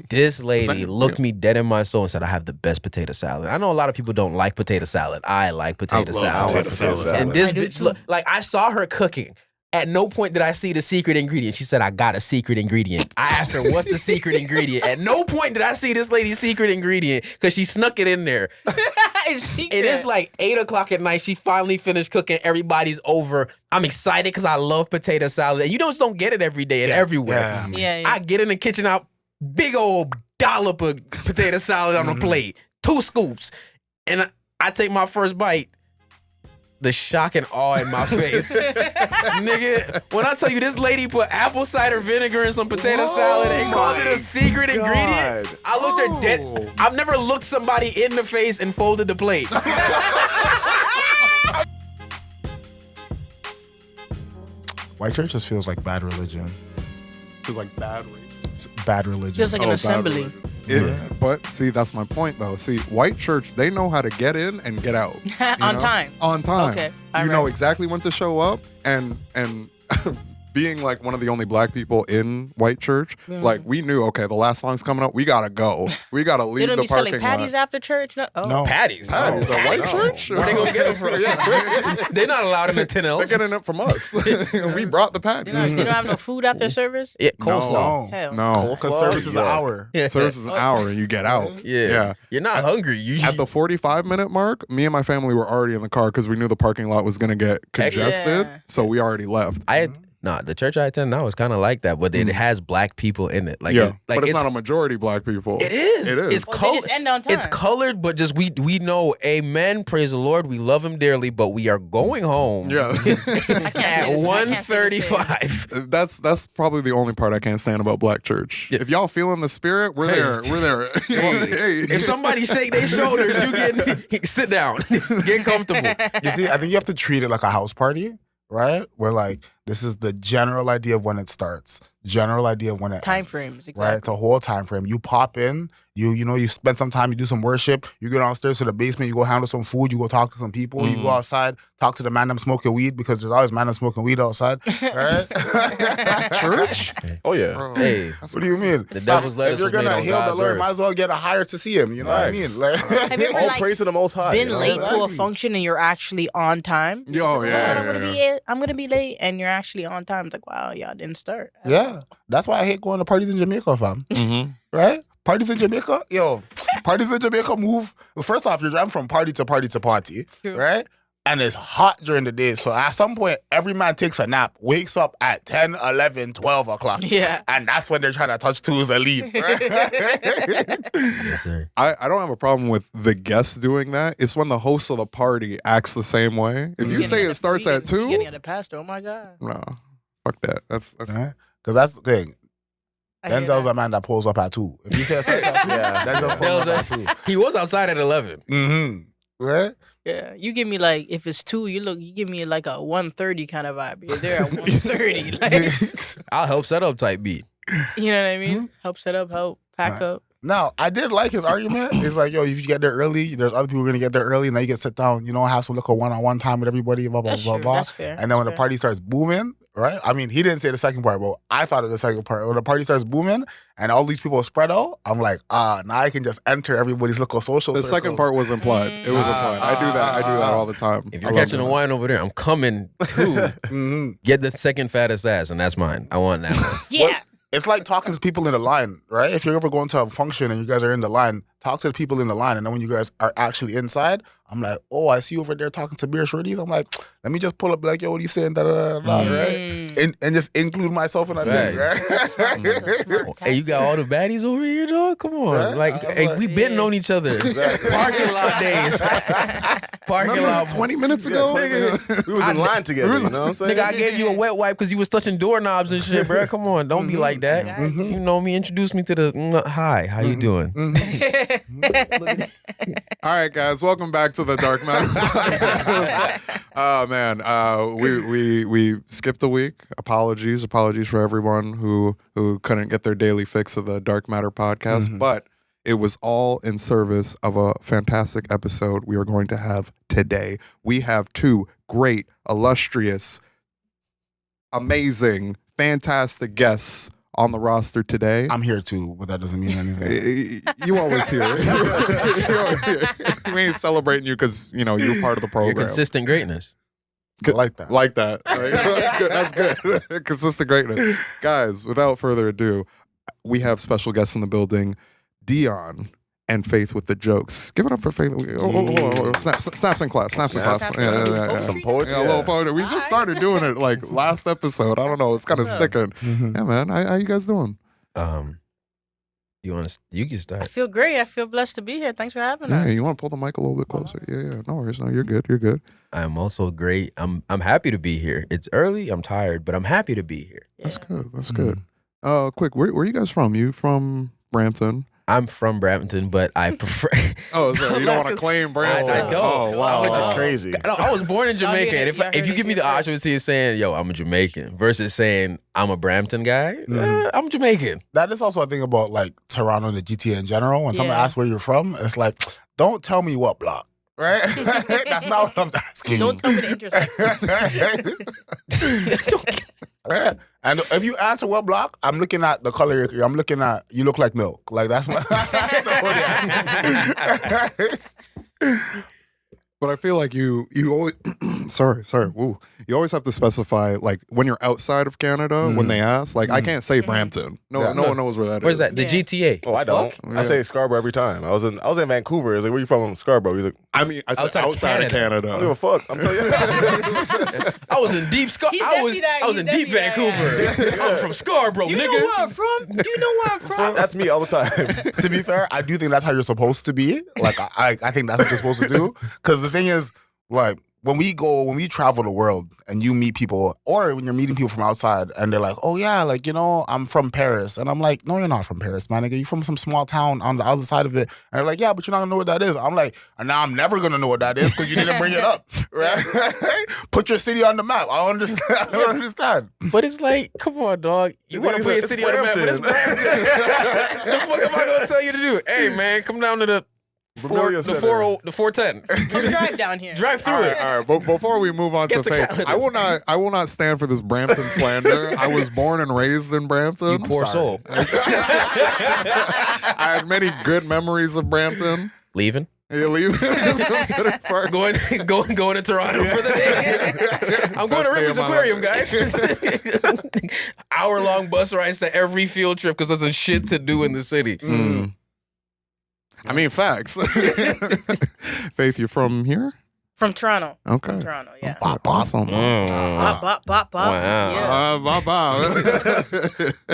This lady looked me dead in my soul and said, I have the best potato salad. I know a lot of people don't like potato salad. I like potato salad. And this bitch, look, like I saw her cooking. At no point did I see the secret ingredient. She said, I got a secret ingredient. I asked her, what's the secret ingredient? At no point did I see this lady's secret ingredient because she snuck it in there. It is like 8 o'clock at night. She finally finished cooking. Everybody's over. I'm excited because I love potato salad. And you just don't get it every day and everywhere. Yeah. I get in the kitchen out, big old dollop of potato salad on a plate, 2 scoops. And I take my first bite. The shock and awe in my face. Nigga, when I tell you this lady put apple cider vinegar in some potato salad and called it a secret ingredient, I looked her dead. I've never looked somebody in the face and folded the plate. White church just feels like bad religion. Feels like bad religion. It's bad religion. Feels like an assembly. But see, that's my point, though. See, white church, they know how to get in and get out On time. On time. Okay. You know exactly when to show up, and being like one of the only black people in white church, like we knew, okay, the last song's coming up, we gotta go. We gotta leave the parking lot. They don't be selling patties after church? No. Patties. Patties. The white church? Where they gonna get them from? They're not allowed in the 10 else. They're getting it from us. We brought the patties. They don't have no food after service? Yeah, coleslaw. Hell. No. Because service is an hour. Service is an hour and you get out. Yeah. You're not hungry. At the 45-minute mark, me and my family were already in the car because we knew the parking lot was going to get congested. Yeah. So we already left. The church I attend now is kind of like that, but it has black people in it. Like, but it's not a majority black people. It is. It is. It's colored. End on time. It's colored, but just we know, amen, praise the Lord, we love him dearly, but we are going home. Yeah. At 1:35. That's probably the only part I can't stand about black church. Yeah. If y'all feeling the spirit, we're there. We're there. If somebody shake their shoulders, you sit down, get comfortable. You see, I think you have to treat it like a house party, right? Where like this is the general idea of when it starts, general idea of when it time ends, frames, exactly. right? It's a whole time frame. You pop in, you spend some time, you do some worship, you go downstairs to the basement, you go handle some food, you go talk to some people, you go outside, talk to the man them smoking weed because there's always man them smoking weed outside, right? Church? Oh yeah. Bro, Hey, what do you mean? the devil's lettuce If you're was made gonna on heal the God's Lord, earth. might as well get a hire to see him. You know what I mean? Like, Have you ever All praise to the Most High. been you know? late to a Exactly. function and you're actually on time? Yo, I'm gonna be late, and you're actually on time. It's like, wow, y'all didn't start. yeah, that's why I hate going to parties in Jamaica, fam. Mm-hmm. Right? Parties in Jamaica, parties in Jamaica move. Well, first off, you're driving from party to party to party, True. right? And it's hot during the day. So at some point, every man takes a nap, wakes up at 10, 11, 12 o'clock. Yeah. And that's when they're trying to touch tools and leave. Right? Yes, sir. I don't have a problem with the guests doing that. It's when the host of the party acts the same way. If you say it starts at 2, Getting at the pastor. Oh my God. no, fuck that. That's Because that's the thing. I hear Denzel's that. a man that pulls up at 2. If you say it starts at 2, Denzel's pulling up at 2. He was outside at 11. Mm-hmm. Right? Yeah, you give me like if it's 2, you give me like a 1:30 kind of vibe. You're there at 1:30, like I'll help set up type beat. you know what I mean? Help set up, help pack up. Now, I did like his argument. It's like, yo, if you get there early, there's other people going to get there early, and then you can sit down, have some little one-on-one time with everybody, blah, blah, That's blah, true. blah. That's fair. And then when the That's party starts booming, right? I mean, he didn't say the second part, but I thought of the second part. When the party starts booming and all these people spread out, I'm like, now I can just enter everybody's little social the circles. second part was implied. It was implied. I do that all the time. If I you're love catching that. a wine over there, I'm coming to get the second fattest ass, and that's mine. I want that one. Yeah. It's like talking to people in the line, right? If you're ever going to a function and you guys are in the line, talk to the people in the line. And then when you guys are actually inside, I'm like, oh, I see you over there talking to beer shorties. I'm like, let me just pull up, like, yo, what are you saying? Da, da, da, da, right? And just include myself in that thing, right? Hey, you got all the baddies over here, dog? Come on. Right? Like, hey, we been on each other. Parking lot days. Parking Remember lot. 20 minutes ago? We was in line together, you know what I'm saying? Nigga, I gave you a wet wipe because you was touching doorknobs and shit, bro. Come on, don't be like that. You know me, introduce me to the hi, how you doing? All right, guys, welcome back to the Dark Matter Podcast. Oh man, we skipped a week. Apologies for everyone who couldn't get their daily fix of the Dark Matter Podcast, but it was all in service of a fantastic episode we are going to have today. We have 2 great, illustrious, amazing, fantastic guests on the roster today. I'm here too, but that doesn't mean anything. You always here. You always here. We ain't celebrating you because you're part of the program. Your consistent greatness. Like that. Like that. That's good. That's good. Consistent greatness. Guys, without further ado, we have special guests in the building, Deon and Faith with the jokes. Give it up for Faith. Snaps and claps. Snaps and claps. Yeah. Some poetry. Yeah, a little poetry. We just started doing it like last episode. I don't know. It's kind of sticking. Mm-hmm. Yeah, man. How you guys doing? You can I start. feel great. I feel blessed to be here. Thanks for having Yeah, us. you want to pull the mic a little bit closer? Yeah. No worries. No, you're good. You're good. I'm also great. I'm happy to be here. It's early. I'm tired, but I'm happy to be here. Yeah. That's good. That's good. Quick, where are you guys from? You from Brampton? I'm from Brampton, but I prefer. Oh, so you don't want to claim Brampton? I don't. Oh, wow. Which is crazy. No, I was born in Jamaica, and y'all if heard you it give me here the option first. between saying, "Yo, I'm a Jamaican," versus saying I'm a Brampton guy, I'm Jamaican. That is also a thing about like Toronto, the GTA in general. When someone Yeah. asks where you're from, it's like, don't tell me what block, right? That's not what I'm asking. Don't tell me the intersection. Right? And if you answer what block, I'm looking at the color. I'm looking at you look like milk. Like that's what. That's the only answer. But I feel like you always sorry. Woo. You always have to specify like when you're outside of Canada when they ask. Like I can't say Brampton. No one knows where that is. Where's that? The Yeah. GTA. Oh, I don't. Fuck. I say Scarborough every time. I was in Vancouver. It's like, where you from? Scarborough. He's like, I mean, I said outside of Canada. I don't give a fuck. I'm telling you. I was in deep I was in deep Vancouver. I'm from Scarborough, Do you know nigga. where I'm from? Do you know where I'm from? That's me all the time. To be fair, I do think that's how you're supposed to be. Like I think that's what you're supposed to do. Because the thing is, like when we travel the world and you meet people, or when you're meeting people from outside and they're like, oh yeah, like I'm from Paris, and I'm like, no, you're not from Paris, man. Nigga, you're from some small town on the other side of it. And they're like, yeah, but you're not gonna know what that is. I'm like, and now I'm never gonna know what that is because you didn't bring it up, right? Put your city on the map. I don't understand. But it's like, come on, dog. You want to put your city on the map, but it's Brampton. The fuck am I gonna tell you to do? Hey, man, come down to the 410. Or drive down here. Drive through All it. right. But before we move on to Get to Faith, Canada. I will not stand for this Brampton slander. I was born and raised in Brampton. You poor soul. I had many good memories of Brampton. Leaving. You leave? Going to Toronto for the day. I'm going to Best day Ripley's of my Aquarium, life. guys. Hour-long bus rides to every field trip because there's a shit to do in the city. I mean, facts. Faith, you're from here? From Toronto. Okay. From Toronto, yeah. Awesome. Bop, bop, bop, bop. Wow. Yeah. Bye-bye.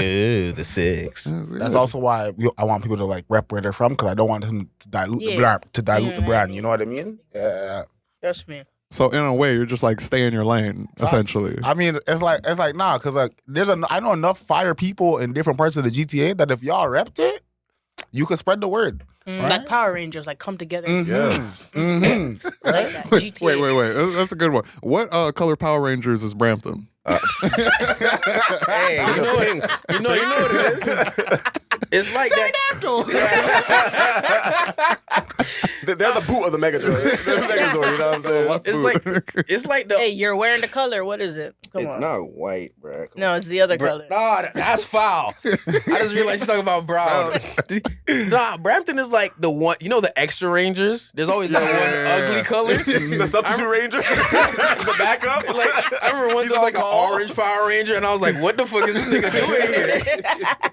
Ooh, the six. That's also why I want people to like rep where they're from, because I don't want them to dilute the brand. The brand. You know what I mean? Yeah. Trust me. So in a way, you're just like stay in your lane, essentially. I mean, it's like nah, because like I know enough fire people in different parts of the GTA that if y'all repped it, you could spread the word. Right? Like Power Rangers, like come together. Yes. Like that. GTA. Wait. That's a good one. What color Power Rangers is Brampton? Hey, you know what it is? It's like that. They're the boot of the Megazord. They're the Megazord, you know what I'm saying? It's like the. Hey, you're wearing the color. What is it? Come It's on. not white, bro. No, it's the other color. Nah, that's foul. I just realized you're talking about brown. Nah, Brampton is like the one. You know the extra Rangers? There's always that one ugly color. The substitute ranger? The backup? Like I remember once there was like an orange Power Ranger, and I was like, "What the fuck is this nigga doing here?"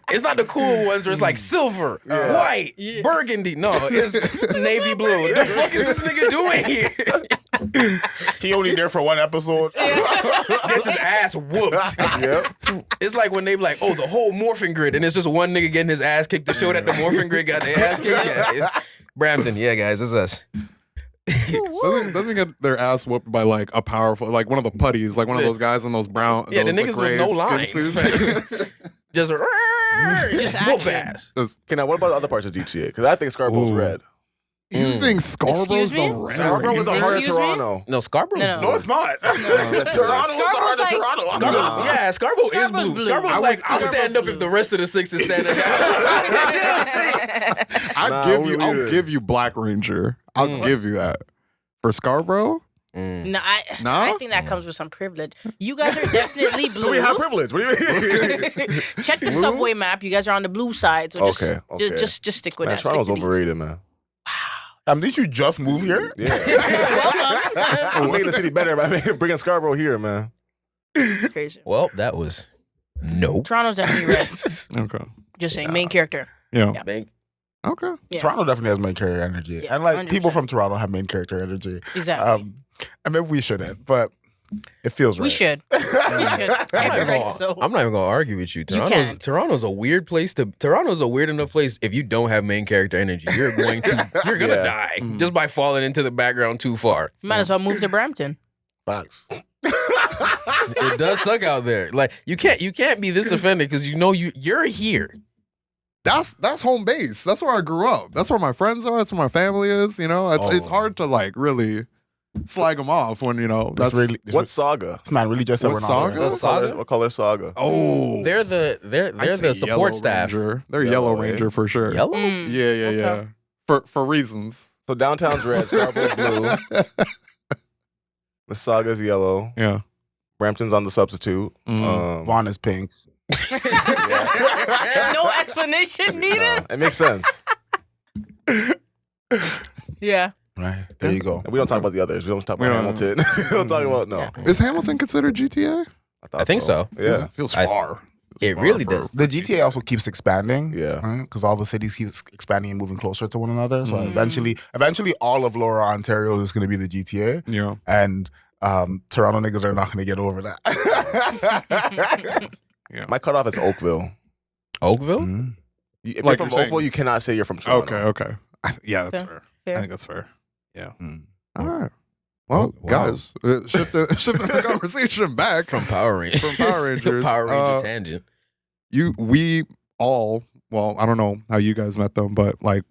It's not the cool ones where it's like silver, white, burgundy. No, it's navy blue. What the fuck is this nigga doing here? He only there for one episode. Gets his ass whooped. Yep. It's like when they be like, "Oh, the whole morphing grid," and it's just one nigga getting his ass kicked to show that the morphing grid got their ass kicked. Yeah, it's Brampton. Yeah, guys, it's us. Doesn't he get their ass whooped by like a powerful, like one of the putties, like one of those guys in those brown, Yeah, the those, niggas like, with no gray lines. skin suits? Just whoop action. ass. Okay, now what about the other parts of GTA? Because I think Scarborough's Ooh. red. You think Scarborough's Excuse the me? red? Scarborough was the heart of Excuse me? Toronto. No, Scarborough. No. No, it's not. Toronto was the heart of Toronto. Scarborough, yeah, Scarborough is Scarborough's blue. blue. Scarborough's like, I'll Scarborough's stand up blue. if the rest of the six is standing down. You know what I'm saying? I'll we give leave you it. Black Ranger. I'll give you that. For Scarborough, No, No? I think that comes with some privilege. You guys are definitely blue. So we have privilege. What do you mean? Check the subway map. You guys are on the blue side, so Okay. just stick with Man, that. Toronto's Stick to these. overrated, man. Didn't you just move here? Yeah. Welcome. I'm making the city better by bringing Scarborough here, man. Crazy. Well, that was no. Toronto's definitely red. Okay. Just saying, main character. Yeah. Yeah. Bank. Okay. Yeah. Toronto definitely has main character energy. Yeah, and like 100%. people from Toronto have main character energy. Exactly. And maybe we shouldn't, but it feels right. We should. We should. I'm not, even Right, gonna, so- I'm not even gonna argue with you. can't. Toronto's a weird place to. Toronto's a weird enough place. If you don't have main character energy, you're gonna Yeah. die just by falling into the background too far. Might as well move to Brampton. Facts. It does suck out there. Like you can't be this offended because you know you're here. That's home base. That's where I grew up. That's where my friends are. That's where my family is. You know, it's hard to like really slag them off when That's really What saga? this man really just said What we're not saga? friends. What color saga? Oh, They're the support staff. They're Yellow, Yellow eh? Ranger for sure. Yellow. Yeah. For reasons. So downtown's red, Scarborough's blue. The saga's yellow. Yeah. Brampton's on the substitute. Vaughn is pink. No explanation needed. It makes sense. Yeah. Right. There you go. And we don't talk about the others. We don't talk We about don't- Hamilton. We don't talk about no. Is Hamilton considered GTA? I think so. Yeah. Feels I- far. It really does. The GTA also keeps expanding. Yeah. Because all the cities keep expanding and moving closer to one another. So eventually all of Lower Ontario is going to be the GTA. Yeah. And Toronto niggas are not going to get over that. My cutoff is Oakville. Oakville. Mhm. If Like you're you're from saying- Oakville, you cannot say you're from Toronto. Okay. Yeah, that's fair. Fair. I think that's fair. Mm. All right. Well, Wow. guys, shifting the conversation back From Power Rangers. From Power Rangers, Power Ranger tangent. we all, well, I don't know how you guys met them, but like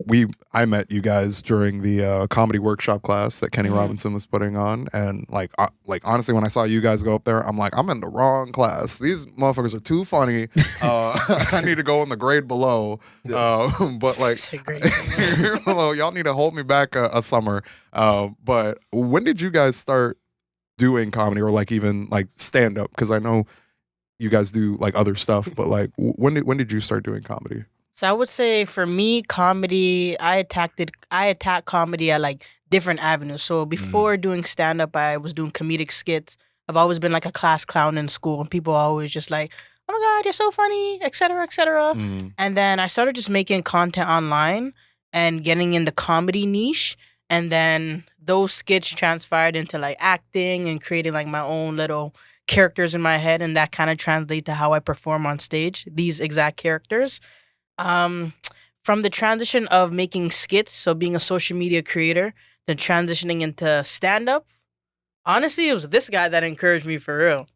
I met you guys during the comedy workshop class that Kenny Robinson was putting on, and like honestly, when I saw you guys go up there, I'm like, I'm in the wrong class. These motherfuckers are too funny. I need to go in the grade below. But like, It's a great below, y'all need to hold me back a summer. But when did you guys start doing comedy, or like even like stand up? Because I know you guys do like other stuff, but like when did you start doing comedy? So I would say for me, comedy, I attack comedy at like different avenues. So before doing stand up, I was doing comedic skits. I've always been like a class clown in school, and people are always just like, "Oh my God, you're so funny," etc., etc. And then I started just making content online and getting in the comedy niche, and then those skits transpired into like acting and creating like my own little characters in my head, and that kind of translate to how I perform on stage. These exact characters. From the transition of making skits, so being a social media creator, then transitioning into stand up. Honestly, it was this guy that encouraged me for real.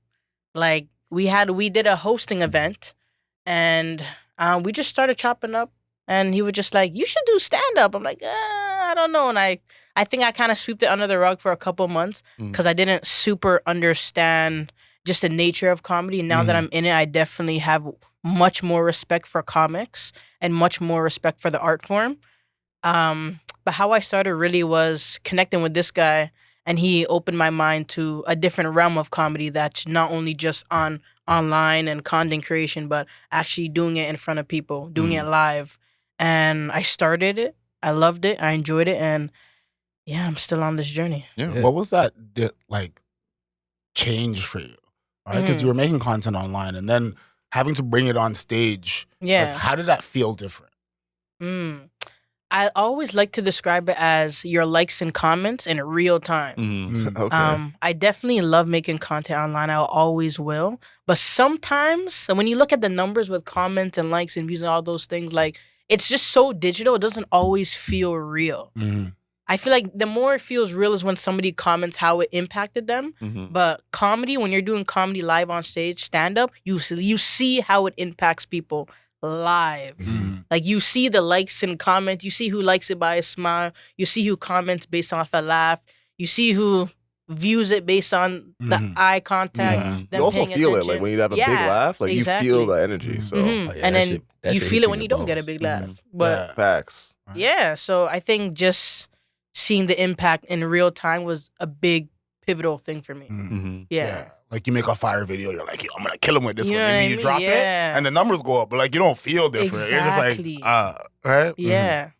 Like we did a hosting event, and we just started chopping up, and he was just like, "You should do stand up." I'm like, I don't know, and I think I kind of swept it under the rug for a couple months because I didn't super understand just the nature of comedy. And now that I'm in it, I definitely have much more respect for comics and much more respect for the art form. But how I started really was connecting with this guy, and he opened my mind to a different realm of comedy that's not only just online and content creation, but actually doing it in front of people, doing it live. And I started it. I loved it. I enjoyed it. And yeah, I'm still on this journey. Yeah. What was that like change for you? Right? Because you were making content online and then having to bring it on stage. Yeah. Like, how did that feel different? I always like to describe it as your likes and comments in real time. Okay. I definitely love making content online. I always will. But sometimes when you look at the numbers with comments and likes and views and all those things, like it's just so digital. It doesn't always feel real. I feel like the more it feels real is when somebody comments how it impacted them. But comedy, when you're doing comedy live on stage, stand up, you see how it impacts people live. Like you see the likes and comments, you see who likes it by a smile, you see who comments based off a laugh, you see who views it based on the eye contact. Them You also paying feel it, attention. like when you have a big Yeah, laugh, like exactly. you feel the energy. So Mhm. Oh, yeah, And that then shit- that you shit feel hits it when in you your don't get a bones. big laugh. But facts. yeah, so I think just seeing the impact in real time was a big pivotal thing for me. Yeah. Like you make a fire video, you're like, yo, I'm gonna kill him with this You one. know Maybe what I you mean? drop it, Yeah. and the numbers go up, but like you don't feel different. Exactly. You're just like, right? Yeah.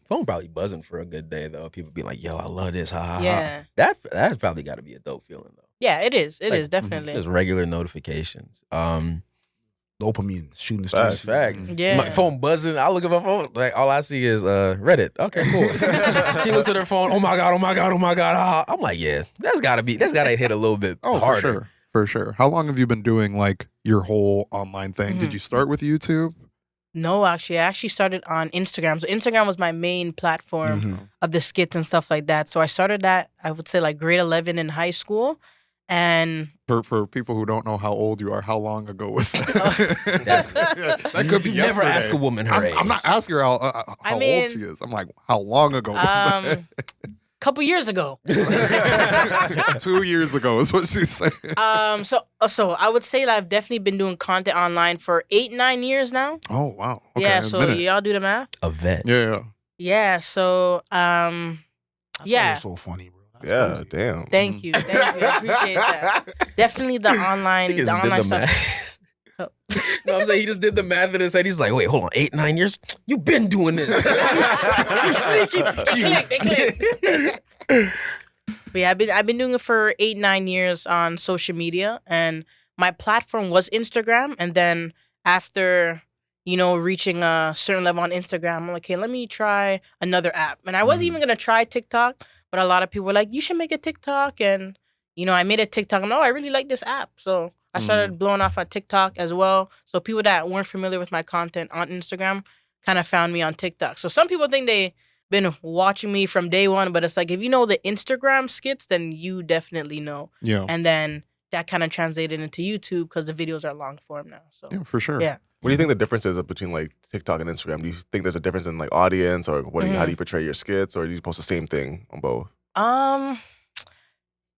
Phone probably buzzing for a good day though. People be like, "Yo, I love this." Ha ha ha. Yeah. That's probably got to be a dope feeling though. Yeah, it is. It Like, is definitely. Just regular notifications. Dopamine shooting the That's streets. fact. Yeah. My phone buzzing. I look at my phone. Like all I see is Reddit. Okay, cool. She looks at her phone. Oh my god. Oh my god. Oh my god. Ah. I'm like, yeah, that's gotta hit a little bit harder. For sure. How long have you been doing like your whole online thing? Did you start with YouTube? No, actually, I actually started on Instagram. So Instagram was my main platform of the skits and stuff like that. So I started that, I would say, like grade 11 in high school. And For people who don't know how old you are, how long ago was that? That could be Never yesterday. ask a woman her age. I'm not asking her how old she is. I'm like, how long ago was that? couple years ago. 2 years ago is what she's saying. So I would say that I've definitely been doing content online for 8-9 years now. Oh wow. Okay, Yeah, a so minute. y'all do the math. A vet. Yeah. Yeah, so That's why yeah. you're so funny, bro. That's Yeah, crazy. damn. Thank you. I appreciate that. Definitely the online He just did the stuff. math. No, I'm saying he just did the math in his head. He's like, wait, hold on, 8-9 years? You been doing this? You sneaky. They click. But yeah, I've been doing it for 8-9 years on social media, and my platform was Instagram. And then after reaching a certain level on Instagram, I'm like, okay, let me try another app. And I wasn't even gonna try TikTok, but a lot of people were like, you should make a TikTok, and I made a TikTok. I'm like, oh, I really like this app, so I started blowing off on TikTok as well. So people that weren't familiar with my content on Instagram kind of found me on TikTok. So some people think they been watching me from day one, but it's like, if you know the Instagram skits, then you definitely know. Yeah. And then that kind of translated into YouTube because the videos are long form now. So Yeah, for sure. yeah. What do you think the difference is between like TikTok and Instagram? Do you think there's a difference in like audience, or how do you portray your skits, or do you post the same thing on both?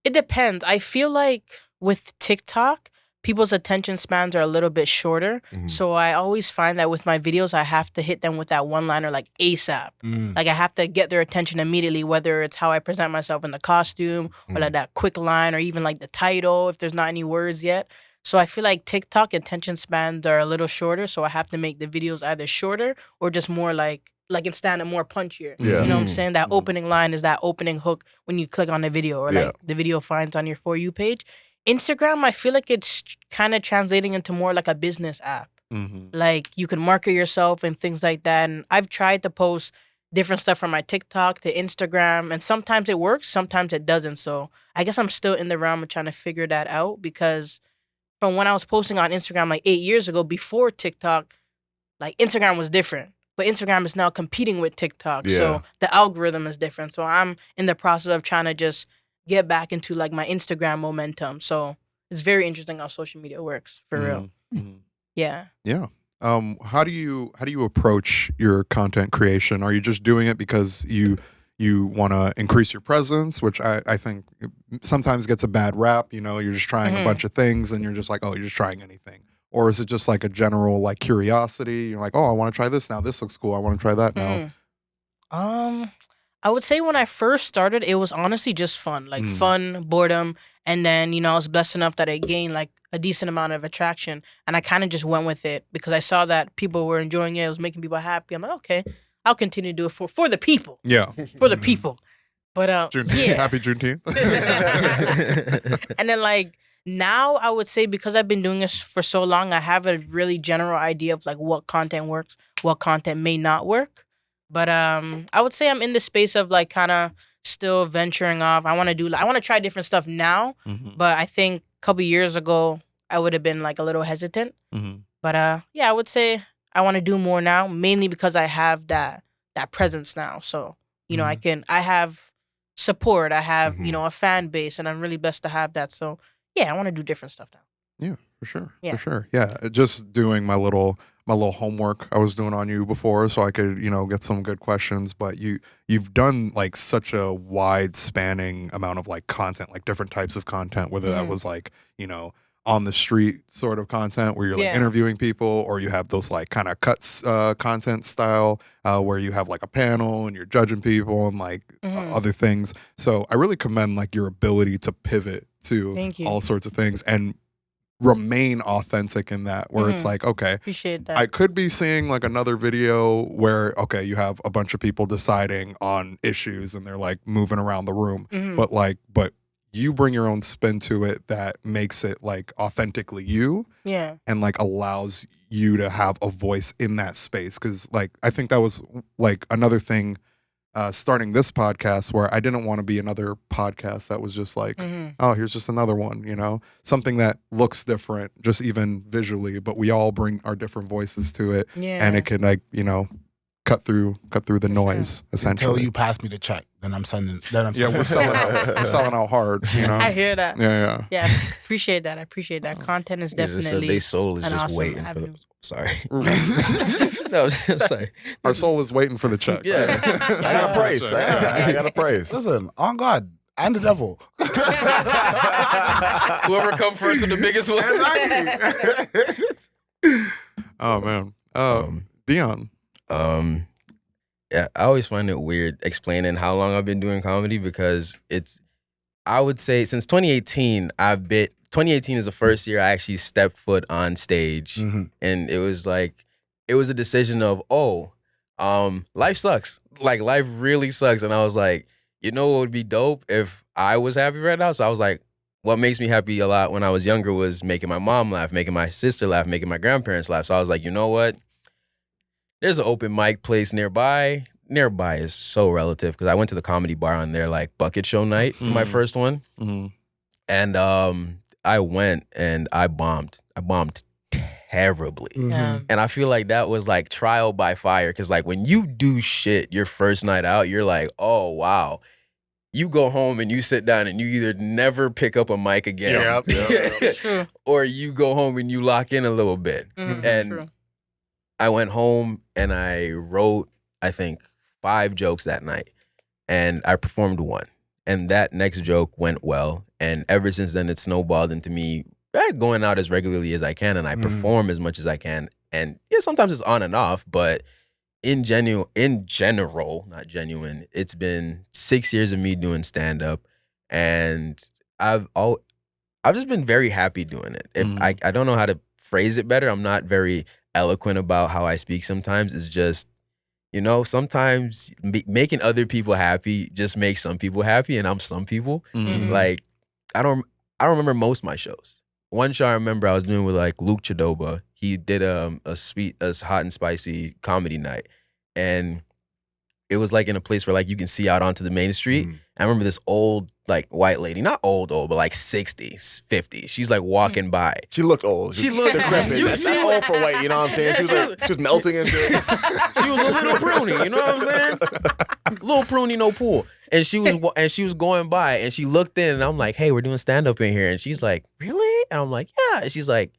It depends. I feel like with TikTok, people's attention spans are a little bit shorter. So I always find that with my videos, I have to hit them with that one-liner like ASAP. Like I have to get their attention immediately, whether it's how I present myself in the costume or like that quick line or even like the title if there's not any words yet. So I feel like TikTok attention spans are a little shorter. So I have to make the videos either shorter or just more like in stand-up, more punchier. Yeah. You know what I'm saying? That opening line is that opening hook when you click on the video or like the video finds on your For You page. Instagram, I feel like it's kind of translating into more like a business app. Like you can market yourself and things like that. And I've tried to post different stuff from my TikTok to Instagram, and sometimes it works, sometimes it doesn't. So I guess I'm still in the realm of trying to figure that out, because from when I was posting on Instagram like 8 years ago before TikTok, like Instagram was different. But Instagram is now competing with TikTok. Yeah. So the algorithm is different. So I'm in the process of trying to just get back into like my Instagram momentum. So it's very interesting how social media works for real. Yeah. Yeah. How do you approach your content creation? Are you just doing it because you want to increase your presence, which I think sometimes gets a bad rap? You're just trying a bunch of things and you're just like, oh, you're just trying anything. Or is it just like a general like curiosity? You're like, oh, I want to try this now. This looks cool. I want to try that now. I would say when I first started, it was honestly just fun, like fun, boredom. And then, I was blessed enough that it gained like a decent amount of attraction. And I kind of just went with it because I saw that people were enjoying it. It was making people happy. I'm like, okay, I'll continue to do it for the people. Yeah. For the people. But Juneteenth. yeah. Happy Juneteenth. And then like now I would say, because I've been doing this for so long, I have a really general idea of like what content works, what content may not work. But I would say I'm in the space of like kind of still venturing off. I want to try different stuff now, but I think a couple years ago I would have been like a little hesitant. But yeah, I would say I want to do more now, mainly because I have that presence now. So I have support. I have a fan base, and I'm really blessed to have that. So yeah, I want to do different stuff now. Yeah, for sure. Yeah. For sure. Yeah. Just doing my little homework I was doing on you before so I could, get some good questions. But you've done like such a wide spanning amount of like content, like different types of content, whether that was like, on the street sort of content where you're like interviewing people, or you have those like kind of cuts content style where you have like a panel and you're judging people and like other things. So I really commend like your ability to pivot to all sorts of things and remain authentic in that, where it's like, okay, appreciate that. I could be seeing like another video where, okay, you have a bunch of people deciding on issues and they're like moving around the room, but you bring your own spin to it that makes it like authentically you, and like allows you to have a voice in that space. Because like I think that was like another thing starting this podcast, where I didn't want to be another podcast that was just like, oh, here's just another one, you know, something that looks different, just even visually, but we all bring our different voices to it, and it can like, you know, cut through the noise essentially. Until you pass me the check, then I'm sending. We're selling out hard. You know, I hear that. Yeah. Appreciate that. Content is definitely. Their soul is an just awesome waiting avenue. for. Sorry. No, sorry. Our soul is waiting for the check. Yeah. I got a praise. I got a praise. Listen, on God and the devil. Whoever come first with the biggest one. Oh man, Deon. Yeah, I always find it weird explaining how long I've been doing comedy, because I would say since 2018, 2018 is the first year I actually stepped foot on stage, and it was a decision of, life sucks. Like, life really sucks. And I was like, you know what would be dope if I was happy right now? So I was like, what makes me happy a lot when I was younger was making my mom laugh, making my sister laugh, making my grandparents laugh. So I was like, you know what? There's an open mic place nearby. Nearby is so relative, because I went to the comedy bar on their like bucket show night, my first one. And I went and I bombed. I bombed terribly. And I feel like that was like trial by fire, because like when you do shit your first night out, you're like, oh, wow. You go home and you sit down and you either never pick up a mic again, or you go home and you lock in a little bit. And I went home and I wrote, I think, 5 jokes that night, and I performed one. And that next joke went well. And ever since then, it snowballed into me going out as regularly as I can, and I perform as much as I can. And yeah, sometimes it's on and off, but in general, not genuine, it's been 6 years of me doing stand-up, and I've just been very happy doing it. I don't know how to phrase it better. I'm not very eloquent about how I speak sometimes. It's just, you know, sometimes making other people happy just makes some people happy, and I'm some people. Like, I don't remember most of my shows. One show I remember I was doing with like Luke Chadoba. He did a hot and spicy comedy night, and it was like in a place where like you can see out onto the main street. I remember this old like white lady, not old, but like 60s, 50s. She's like walking by. She looked old. She looked decrepit. That's old for white, you know what I'm saying? She was melting into it. She was a little pruny, you know what I'm saying? Little pruny, no pool. And she was going by, and she looked in, and I'm like, hey, we're doing stand up in here. And she's like, really? And I'm like, yeah. And she's like,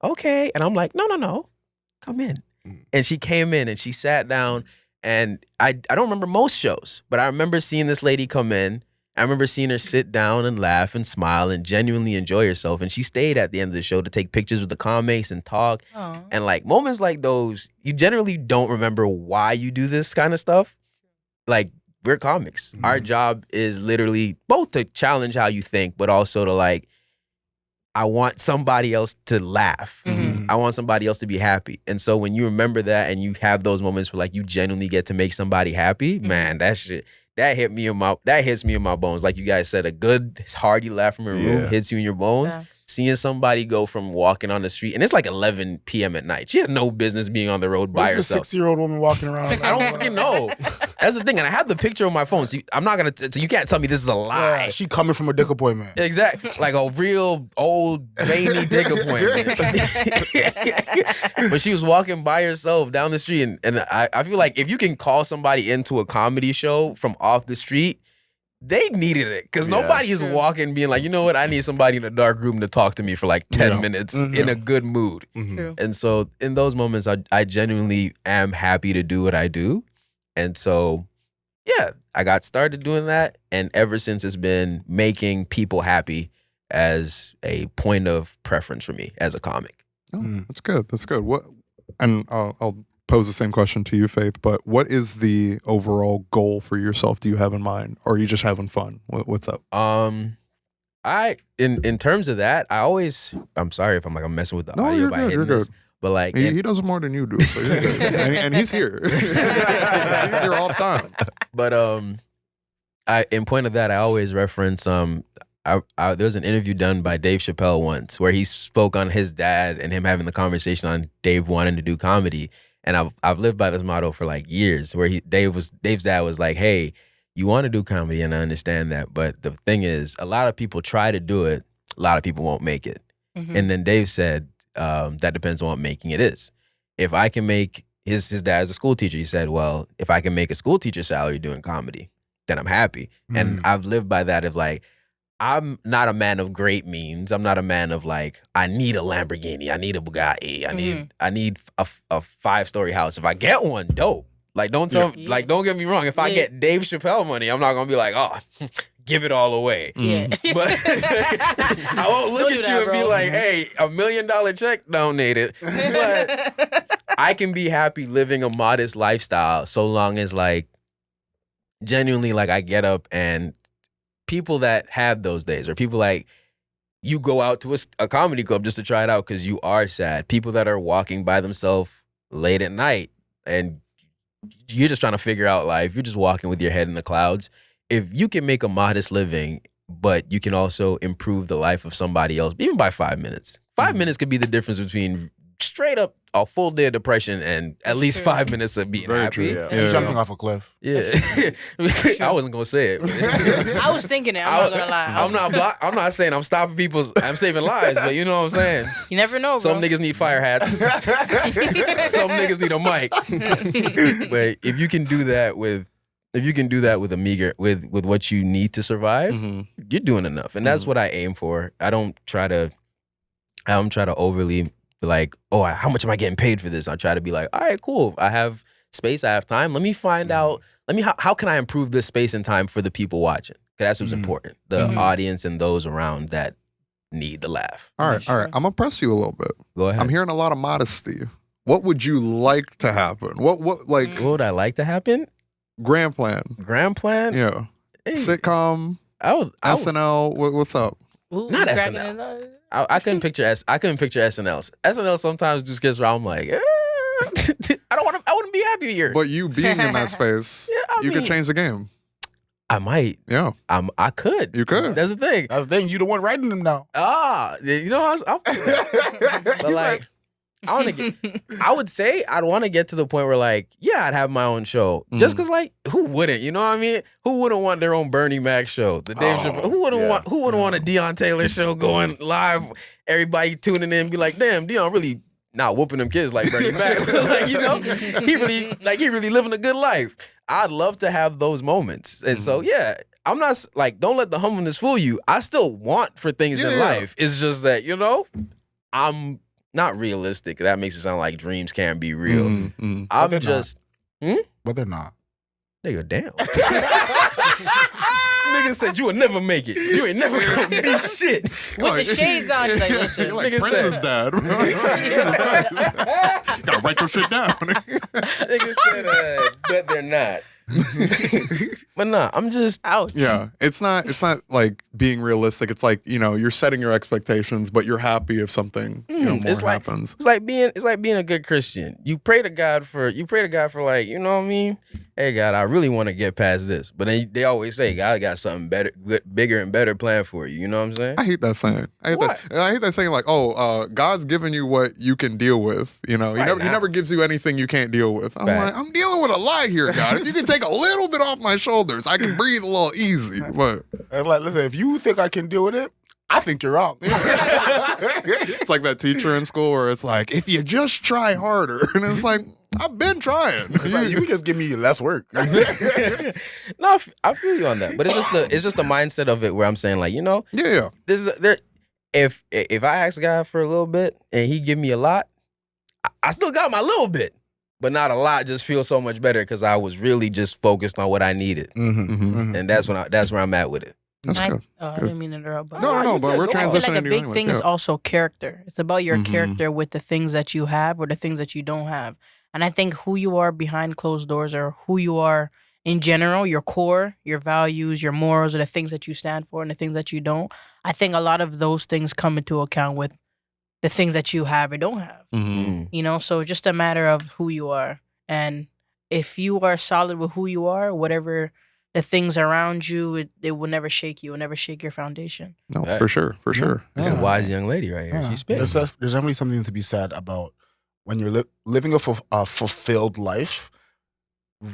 okay. And I'm like, no, come in. And she came in and she sat down, and I don't remember most shows, but I remember seeing this lady come in. I remember seeing her sit down and laugh and smile and genuinely enjoy herself. And she stayed at the end of the show to take pictures with the comics and talk. Aww. And like moments like those, you generally don't remember why you do this kind of stuff. Like, we're comics. Our job is literally both to challenge how you think, but also to like, I want somebody else to laugh. I want somebody else to be happy. And so when you remember that and you have those moments where like you genuinely get to make somebody happy, man, that hits me in my bones. Like you guys said, a good hearty laugh from a room hits you in your bones. Yeah. Seeing somebody go from walking on the street, and it's like 11 p.m. at night. She had no business being on the road by herself. What's a 6-year-old woman walking around? I don't fucking know. That's the thing. And I have the picture on my phone. So I'm not going to, so you can't tell me this is a lie. Yeah, she coming from a dick appointment. Exactly. Like a real old, veiny dick appointment. But she was walking by herself down the street. And I feel like if you can call somebody into a comedy show from off the street, they needed it, because nobody is walking being like, you know what, I need somebody in a dark room to talk to me for like 10 minutes in a good mood. And so in those moments, I genuinely am happy to do what I do. And so, yeah, I got started doing that. And ever since, it's been making people happy as a point of preference for me as a comic. Oh, that's good. That's good. What? And I'll pose the same question to you, Faith. But what is the overall goal for yourself? Do you have in mind, or are you just having fun? What's up? In terms of that, I'm sorry if I'm messing with the audio by hitting this. But like he does more than you do, so you're good. and he's here. He's here all the time. But in point of that, I always reference there was an interview done by Dave Chappelle once where he spoke on his dad and him having the conversation on Dave wanting to do comedy. And I've lived by this motto for like years, where Dave's dad was like, "Hey, you want to do comedy, and I understand that, but the thing is, a lot of people try to do it, a lot of people won't make it." And then Dave said, that depends on what making it is. If I can make his dad's a school teacher, he said, well, if I can make a school teacher salary doing comedy, then I'm happy. And I've lived by that of like, I'm not a man of great means. I'm not a man of like, I need a Lamborghini, I need a Bugatti, I need a 5-story house. If I get one, dope. Like don't get me wrong. If I get Dave Chappelle money, I'm not gonna be like, oh, give it all away. Yeah. But I won't look at you and be like, hey, $1 million check, donate it. But I can be happy living a modest lifestyle so long as like genuinely like I get up and people that have those days, or people like you go out to a comedy club just to try it out because you are sad. People that are walking by themselves late at night and you're just trying to figure out life. You're just walking with your head in the clouds. If you can make a modest living, but you can also improve the life of somebody else, even by 5 minutes. 5 minutes could be the difference between straight up a full day of depression and at least 5 minutes of being Very happy. true, yeah. Jumping off a cliff. Yeah. I wasn't going to say it. I was thinking it. I'm not going to lie. I'm not saying I'm saving lives, but you know what I'm saying? You never know, bro. Some niggas need fire hats. Some niggas need a mic. But if you can do that with a meager, with what you need to survive, you're doing enough. And that's what I aim for. I don't try to overly be like, oh, how much am I getting paid for this? I try to be like, all right, cool. I have space. I have time. Let me find out. How can I improve this space and time for the people watching? Because that's what's important. The audience and those around that need the laugh. All right. I'm going to press you a little bit. Go ahead. I'm hearing a lot of modesty. What would you like to happen? What would I like to happen? Grand plan. Yeah. Hey. Sitcom. SNL. What's up? Ooh, not SNL. I couldn't picture SNL. SNL sometimes do skits where I'm like, I wouldn't be happy here. But you being in that space, you could change the game. I might. Yeah. I could. You could. That's the thing. You the one writing them now. You know, but like, I would say I'd want to get to the point where like, yeah, I'd have my own show. Just because like, who wouldn't? You know what I mean? Who wouldn't want their own Bernie Mac show? The Dave Chappelle. Who wouldn't want a Deon Taylor show going live? Everybody tuning in, be like, damn, Deon really not whooping them kids like Bernie Mac. Like, you know, he really living a good life. I'd love to have those moments. And so yeah, I'm not like, don't let the humbleness fool you. I still want for things in life. It's just that, you know, I'm not realistic. That makes it sound like dreams can't be real. I'm just... But they're not. Nigga, damn. Nigga said you would never make it. You ain't never gonna be shit. With the shades on, he's like, listen. You're like Nigga Prince's dad. You gotta write your shit down. Nigga said, bet they're not. But nah, I'm just ouch. Yeah, it's not like being realistic. It's like, you know, you're setting your expectations, but you're happy if something more happens. It's like being a good Christian. You pray to God for like, you know what I mean? Hey God, I really want to get past this. But then they always say God got something better, bigger and better planned for you. You know what I'm saying? I hate that saying. I hate that saying like, God's giving you what you can deal with. You know, he never gives you anything you can't deal with. I'm like, I'm dealing with a lie here, God. If you can take a little bit off my shoulders, I can breathe a little easy. But it's like, listen, if you think I can deal with it, I think you're wrong. It's like that teacher in school where it's like, if you just try harder, and it's like, I've been trying. Like, you just give me less work. No, I feel you on that, but it's just the mindset of it where I'm saying like, you know, if I ask God for a little bit and He give me a lot, I still got my little bit, but not a lot. Just feels so much better because I was really just focused on what I needed, and that's where I'm at with it. That's good. I didn't mean to interrupt. But No, but we're I feel transitioning like a to big English, thing is yeah. also character. It's about your character with the things that you have or the things that you don't have. And I think who you are behind closed doors or who you are in general, your core, your values, your morals, or the things that you stand for and the things that you don't. I think a lot of those things come into account with the things that you have or don't have. You know, so it's just a matter of who you are. And if you are solid with who you are, whatever the things around you, it will never shake you. It will never shake your foundation. No, for sure. It's a wise young lady right here. Yeah. She's spitting. There's definitely something to be said about when you're living a fulfilled life.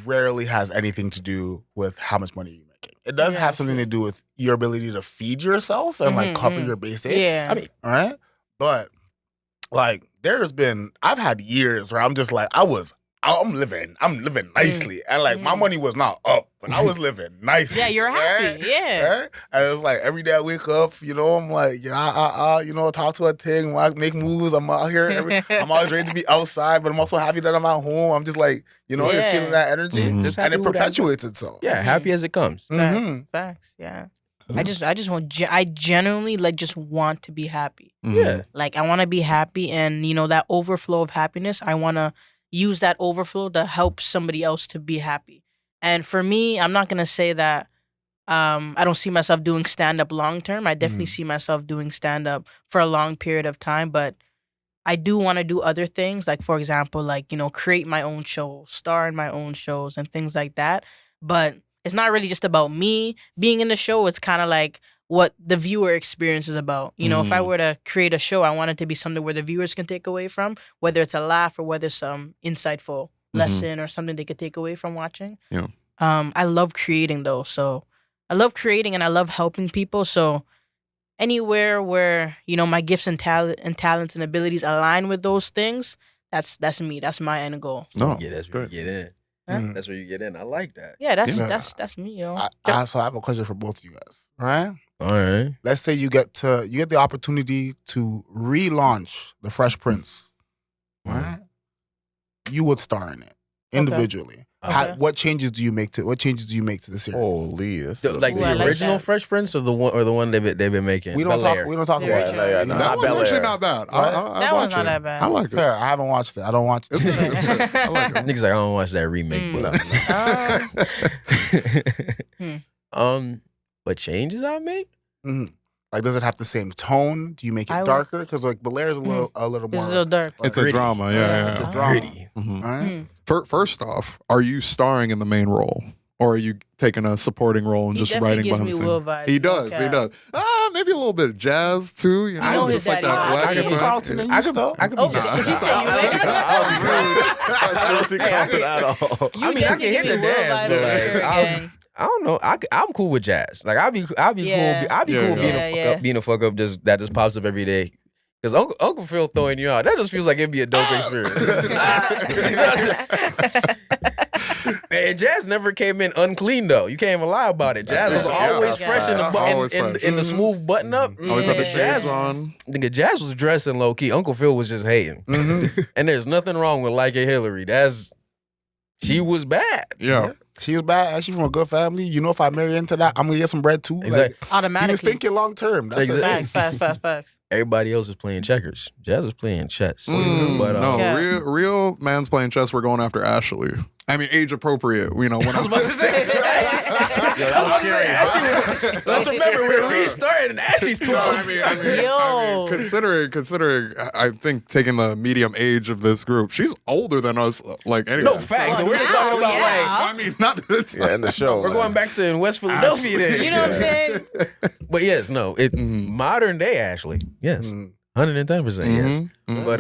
Rarely has anything to do with how much money you're making. It does have something to do with your ability to feed yourself and like cover your basics. Yeah. I mean, all right, but like I've had years where I'm just like I'm living nicely, and like my money was not up, but I was living nicely. Yeah, you're happy. right? Yeah. Right? And it's like every day I wake up, you know, I'm like, you know, talk to a thing, make moves. I'm out here. I'm always ready to be outside, but I'm also happy that I'm at home. I'm just like, you know, you're feeling that energy, Just and happy it with that. perpetuates itself. Yeah, happy as it comes. Facts. Yeah. I just want. I genuinely like just want to be happy. Yeah. Like I want to be happy, and you know that overflow of happiness. I want to use that overflow to help somebody else to be happy. And for me, I'm not gonna say that I don't see myself doing stand up long term. I definitely see myself doing stand up for a long period of time, but I do want to do other things, like for example, like you know, create my own shows, star in my own shows, and things like that. But it's not really just about me being in the show. It's kind of like what the viewer experience is about. You know, if I were to create a show, I want it to be something where the viewers can take away from, whether it's a laugh or whether it's some insightful lesson or something they could take away from watching. Yeah. I love creating though. So I love creating and I love helping people. So anywhere where, you know, my gifts and talents and abilities align with those things, that's me. That's my end goal. No, Yeah, that's where you get in. That's where you get in. I like that. Yeah, that's me, yo. So I have a question for both of you guys. All right. All right. Let's say you get the opportunity to relaunch the Fresh Prince. Right? You would star in it individually. Okay. What changes do you make to the series? Holy, that's Like Ooh, the I like original that. Fresh Prince or the one they've been making? We don't Bel-Air. talk The about original. it. Not that was Bel-Air. actually not bad. That one's not that bad. I like it. Fair. I haven't watched it. I don't watch it. It's good. It's good. I like it. Niggas like I don't watch that remake, but what changes I make? Like, does it have the same tone? Do you make I it would- darker? Because like Bel-Air is a little more. It's a little dark. like, It's a Gritty. drama. Yeah. It's a yeah. drama. Gritty. All right. First off, are you starring in the main role? Or are you taking a supporting role and He just definitely writing gives behind the me scenes? Will vibes, He no does. He cap. does. Maybe a little bit of jazz too. You know, I know his just like daddy. that. I West can see Coast. Carlton in you I could still. be Oh, Josh. did he say you I don't see Compton at all. You I mean, I definitely can hit give the me Will dance, vibes but for like, sure, gang. I don't know. I'm cool with jazz. Like I'll be Yeah. cool. I'll be Yeah, cool yeah. being a fuck up that just pops up every day. Because Uncle Phil throwing you out, that just feels like it'd be a dope experience. And Jazz never came in unclean though. You can't even lie about it. Jazz was always Yeah. fresh in the Always fresh. in the smooth button up. Always had the Yeah. shades on. Nigga, Jazz was dressing low key. Uncle Phil was just hating. And there's nothing wrong with Like a Hillary. She was bad. Yeah. She was bad. Actually, from a good family. You know, if I marry into that, I'm gonna get some bread too. Exactly. Like, he was Automatically. thinking long term. That's the Exactly. thing. Facts. Everybody else is playing checkers. Jazz is playing chess. But No, Yeah. real man's playing chess. We're going after Ashley. I mean, age appropriate. You know, when I was about to say. that was scary. Let's remember we're restarting and Ashley's 12. Yo. Considering, I think taking the medium age of this group, she's older than us. Like anyway. No facts. So we're just talking about like I mean, not that. Yeah, in the show. we're going back to in West Philadelphia then. You know what I'm saying? But yes, no, it modern day Ashley. Yes. 110% yes. But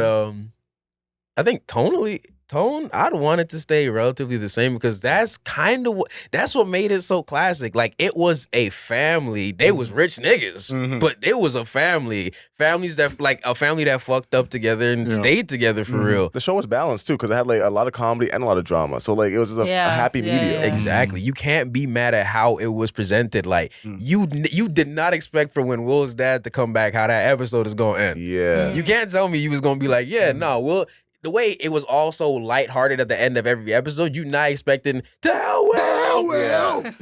I think tone, I'd want it to stay relatively the same because that's kind of that's what made it so classic. Like it was a family. They was rich niggas, but it was a family. Families that like a family that fucked up together and stayed together for real. The show was balanced too because it had like a lot of comedy and a lot of drama. So like it was just a happy medium. Yeah. Exactly. You can't be mad at how it was presented. Like you did not expect for when Will's dad to come back how that episode is going to end. Yeah. You can't tell me you was going to be like, yeah, no, Will. The way it was all so lighthearted at the end of every episode, you're not expecting to hell with.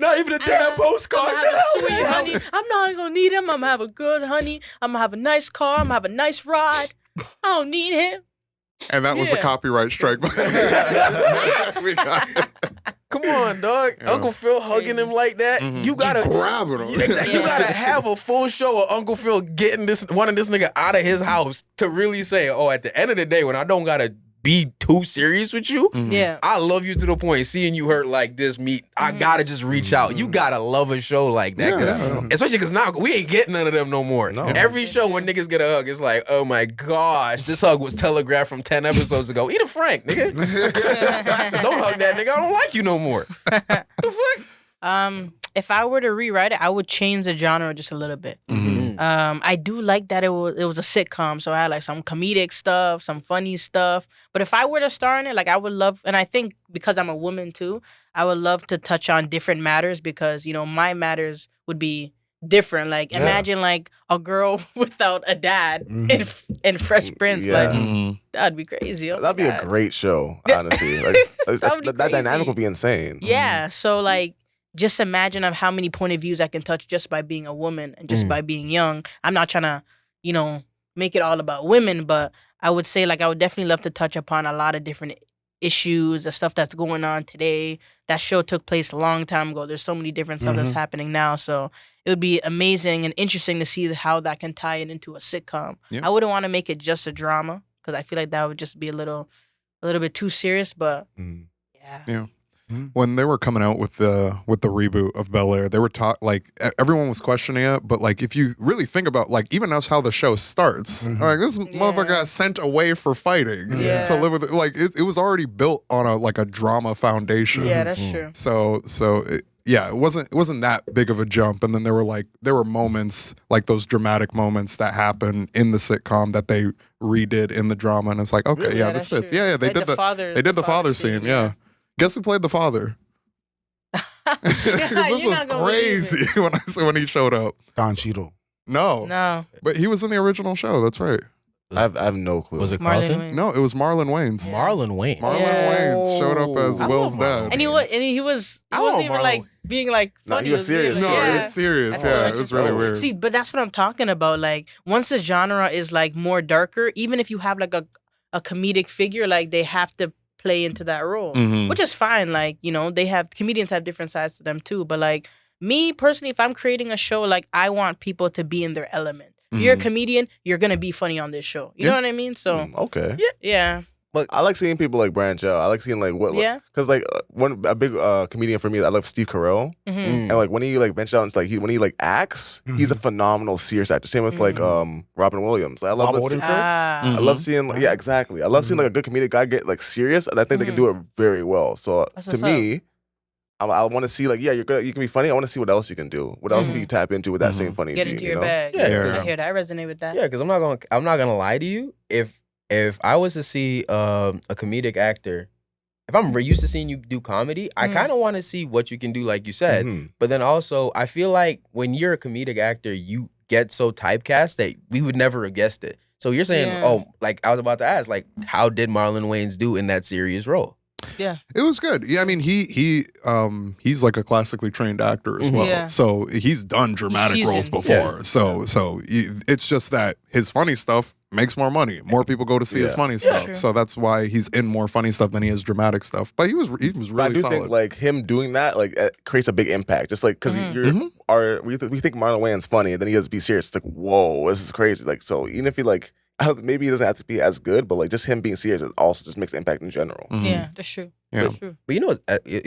Not even a damn postcard. I'm gonna have a sweet honey. I'm not gonna need him. I'm gonna have a good honey. I'm gonna have a nice car. I'm gonna have a nice ride. I don't need him. And that was the copyright strike. We got it. Come on, dog. Yeah. Uncle Phil hugging him like that. You gotta grabbing him. Exactly. You gotta have a full show of Uncle Phil getting wanting this nigga out of his house to really say, oh, at the end of the day, when I don't gotta be too serious with you, Yeah. I love you to the point seeing you hurt like this, I gotta just reach out. You gotta love a show like that. Especially because now we ain't getting none of them no more. No. Every show when niggas get a hug, it's like, oh my gosh, this hug was telegraphed from 10 episodes ago. Eat a Frank, nigga. Don't hug that nigga. I don't like you no more. The fuck? If I were to rewrite it, I would change the genre just a little bit. I do like that it was a sitcom, so I had like some comedic stuff, some funny stuff. But if I were to star in it, like I would love, and I think because I'm a woman too, I would love to touch on different matters because, you know, my matters would be different. Like imagine like a girl without a dad in Fresh Prince. Yeah. Like that'd be crazy. Oh That'd my be God. a great show, honestly. Like, that dynamic would be insane. Yeah. So like, just imagine of how many point of views I can touch just by being a woman and just by being young. I'm not trying to, you know, make it all about women, but I would say like I would definitely love to touch upon a lot of different issues, the stuff that's going on today. That show took place a long time ago. There's so many different stuff that's happening now. So it would be amazing and interesting to see how that can tie it into a sitcom. Yeah. I wouldn't want to make it just a drama because I feel like that would just be a little bit too serious, but Yeah. When they were coming out with the reboot of Bel-Air, they were like everyone was questioning it, but like if you really think about like even that's how the show starts. Like this motherfucker got sent away for fighting to live with it. Like it was already built on a drama foundation. yeah, that's true. So it wasn't that big of a jump. And then there were moments like those dramatic moments that happen in the sitcom that they redid in the drama, and it's like okay, Really? yeah, Yeah, this that's fits. true. Yeah, they Like did the father scene. Yeah. Guess who played the father? This was crazy when he showed up. Don Cheadle. No. But he was in the original show. That's right. I have no clue. Was it Marlon Carlton? Wayans. No, it was Marlon Wayans. Marlon Wayans. Marlon Yeah. Wayans showed up as I Will's love Marlon dad. And he wasn't even like being like No, funny. he was serious. No, yeah. it was serious. That's Yeah, so it was really weird. See, but that's what I'm talking about. Like once the genre is like more darker, even if you have like a comedic figure, like they have to play into that role, which is fine. Like, you know, comedians have different sides to them too. But like me personally, if I'm creating a show, like I want people to be in their element. If you're a comedian, you're gonna be funny on this show. You know what I mean? So Okay. yeah. But I like seeing people like branch out. I like seeing like what, because like a big comedian for me, I love Steve Carell, and like when he like venture out and like when he like acts, he's a phenomenal serious actor. Same with like Robin Williams. I love I love seeing exactly. I love seeing like a good comedic guy get like serious, and I think they can do it very well. So to me, I want to see like you're good. You can be funny. I want to see what else you can do. What else can you tap into with that same funny? Get into your bag. Yeah. I hear that. I resonate with that. Yeah, because I'm not gonna lie to you. If I was to see a comedic actor, if I'm used to seeing you do comedy, I kind of want to see what you can do, like you said. But then also, I feel like when you're a comedic actor, you get so typecast that we would never have guessed it. So you're saying, like I was about to ask, like how did Marlon Wayans do in that serious role? Yeah, it was good. Yeah, I mean he's like a classically trained actor as well. Yeah. So he's done dramatic roles before. So it's just that his funny stuff makes more money. More people go to see his funny stuff. True. So that's why he's in more funny stuff than he is dramatic stuff. But he was really But I do solid. think like him doing that like it creates a big impact. Just like because we think Marlon Wayans funny, and then he has to be serious. It's like whoa, this is crazy. Like so even if he like maybe he doesn't have to be as good, but like just him being serious, it also just makes an impact in general. Yeah, that's true. Yeah. That's true. But you know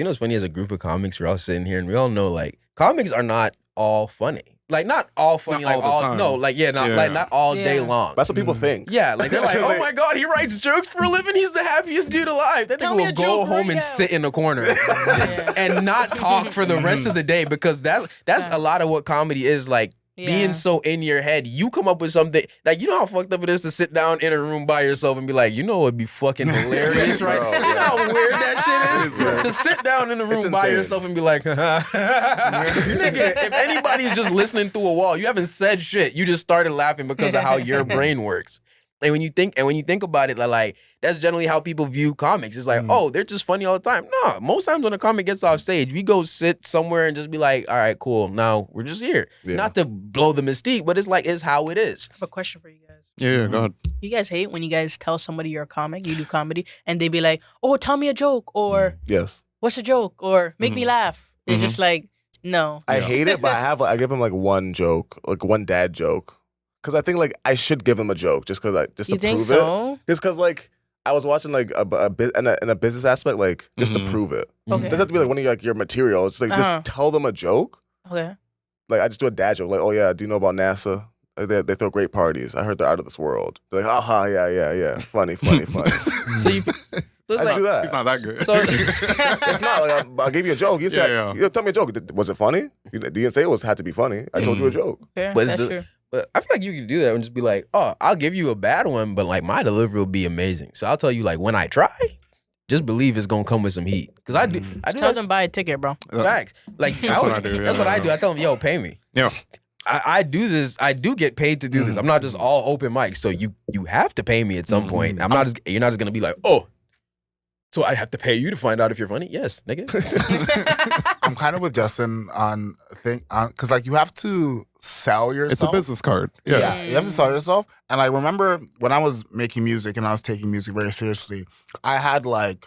what's funny, as a group of comics, we're all sitting here and we all know like comics are not all funny. Like not all funny, Not like all the time. no, like like not all day long. That's what people think. Yeah, like they're like, oh my god, he writes jokes for a living. He's the happiest dude alive. That Tell nigga me will a go joke home right and now. sit in the corner and not talk for the rest of the day, because that's a lot of what comedy is like. Being so in your head, you come up with something like, you know how fucked up it is to sit down in a room by yourself and be like, you know, it'd be fucking hilarious, right? Bro, You know how weird that shit is to sit down in a room by insane. yourself and be like, nigga, if anybody's just listening through a wall, you haven't said shit, you just started laughing because of how your brain works. And when you think about it, like that's generally how people view comics. It's like, oh, they're just funny all the time. No, most times when a comic gets off stage, we go sit somewhere and just be like, all right, cool. Now we're just here. Yeah. Not to blow the mystique, but it's how it is. I have a question for you guys. Yeah, go ahead. You guys hate when you guys tell somebody you're a comic, you do comedy, and they be like, oh, tell me a joke, or yes, what's a joke, or make me laugh. It's just like, no. I hate it, but I give them like one joke, like one dad joke. Because I think like I should give them a joke just to prove it. Just because like I was watching like in a business aspect, like just to prove it. Okay. It doesn't have to be like one of your material. It's like just tell them a joke. Okay. Like I just do a dad joke. Like, oh yeah, do you know about NASA? They throw great parties. I heard they're out of this world. They're like, aha, yeah. Funny. So you. I do that. It's not that good. So it's not like I gave you a joke. You said, tell me a joke. Was it funny? You didn't say it had to be funny. I told you a joke. Yeah, that's true. But I feel like you can do that and just be like, oh, I'll give you a bad one, but like my delivery will be amazing. So I'll tell you like when I try, just believe it's gonna come with some heat. Because I do tell them buy a ticket, bro. Facts. Like that's what I do. That's what I do. I tell them, yo, pay me. Yeah. I do this. I do get paid to do this. I'm not just all open mic. So you have to pay me at some point. You're not just gonna be like, oh, so I have to pay you to find out if you're funny? Yes, nigga. I'm kind of with Justin on because like you have to sell yourself. It's a business card. Yeah, you have to sell yourself. And I remember when I was making music and I was taking music very seriously, I had like,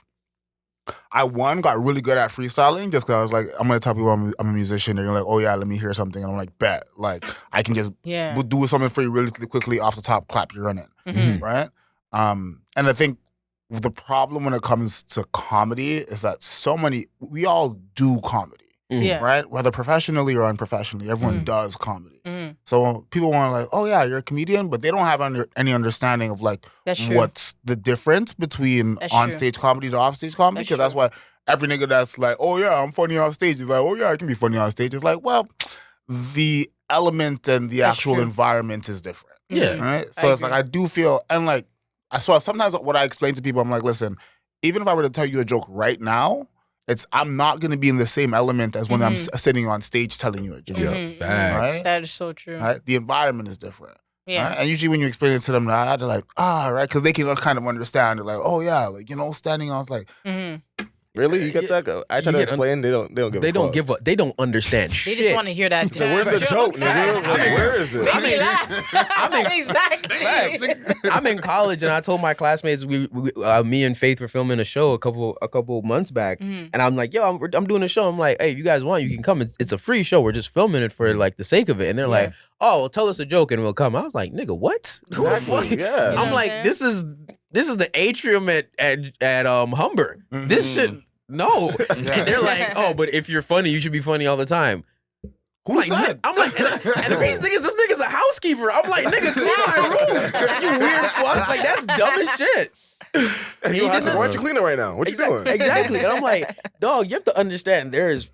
I got really good at freestyling just because I was like, I'm going to tell people I'm a musician. They're like, oh yeah, let me hear something. And I'm like, bet. Like I can just do something for you really quickly off the top, clap, you're in it. Right? And I think the problem when it comes to comedy is that we all do comedy. Right? Whether professionally or unprofessionally, everyone does comedy. So people want to like, oh yeah, you're a comedian, but they don't have any understanding of like what's the difference between on-stage comedy to off-stage comedy. Because that's why every nigga that's like, oh yeah, I'm funny off stage is like, oh yeah, I can be funny on stage. It's like, well, the element and the actual environment is different. Yeah. Right? So it's like, I do feel, and like, so sometimes what I explain to people, I'm like, listen, even if I were to tell you a joke right now, I'm not going to be in the same element as when I'm sitting on stage telling you a joke. Right? That is so true. Right? The environment is different. Yeah. Right? And usually when you explain it to them, they're like, right? Because they can kind of understand. They're like, oh yeah, like, standing on, like, really? You get that? I try to explain. They don't give a fuck. They don't understand shit. They just want to hear that. So where's the joke, nigga? Where is it? I'm in college, and I told my classmates me and Faith were filming a show a couple months back, and I'm like, yo, I'm doing a show. I'm like, hey, if you guys want, you can come. It's a free show. We're just filming it for like the sake of it. And they're like, oh, well, tell us a joke and we'll come. I was like, nigga, what? Exactly. Yeah. I'm like, this is the atrium at Humber. This shit. No. And they're like, oh, but if you're funny, you should be funny all the time. Who said? I'm like, and this nigga's a housekeeper. I'm like, nigga, clean my room. You weird fuck. Like, that's dumb as shit. Why aren't you cleaning right now? What you doing? Exactly. And I'm like, dog, you have to understand there is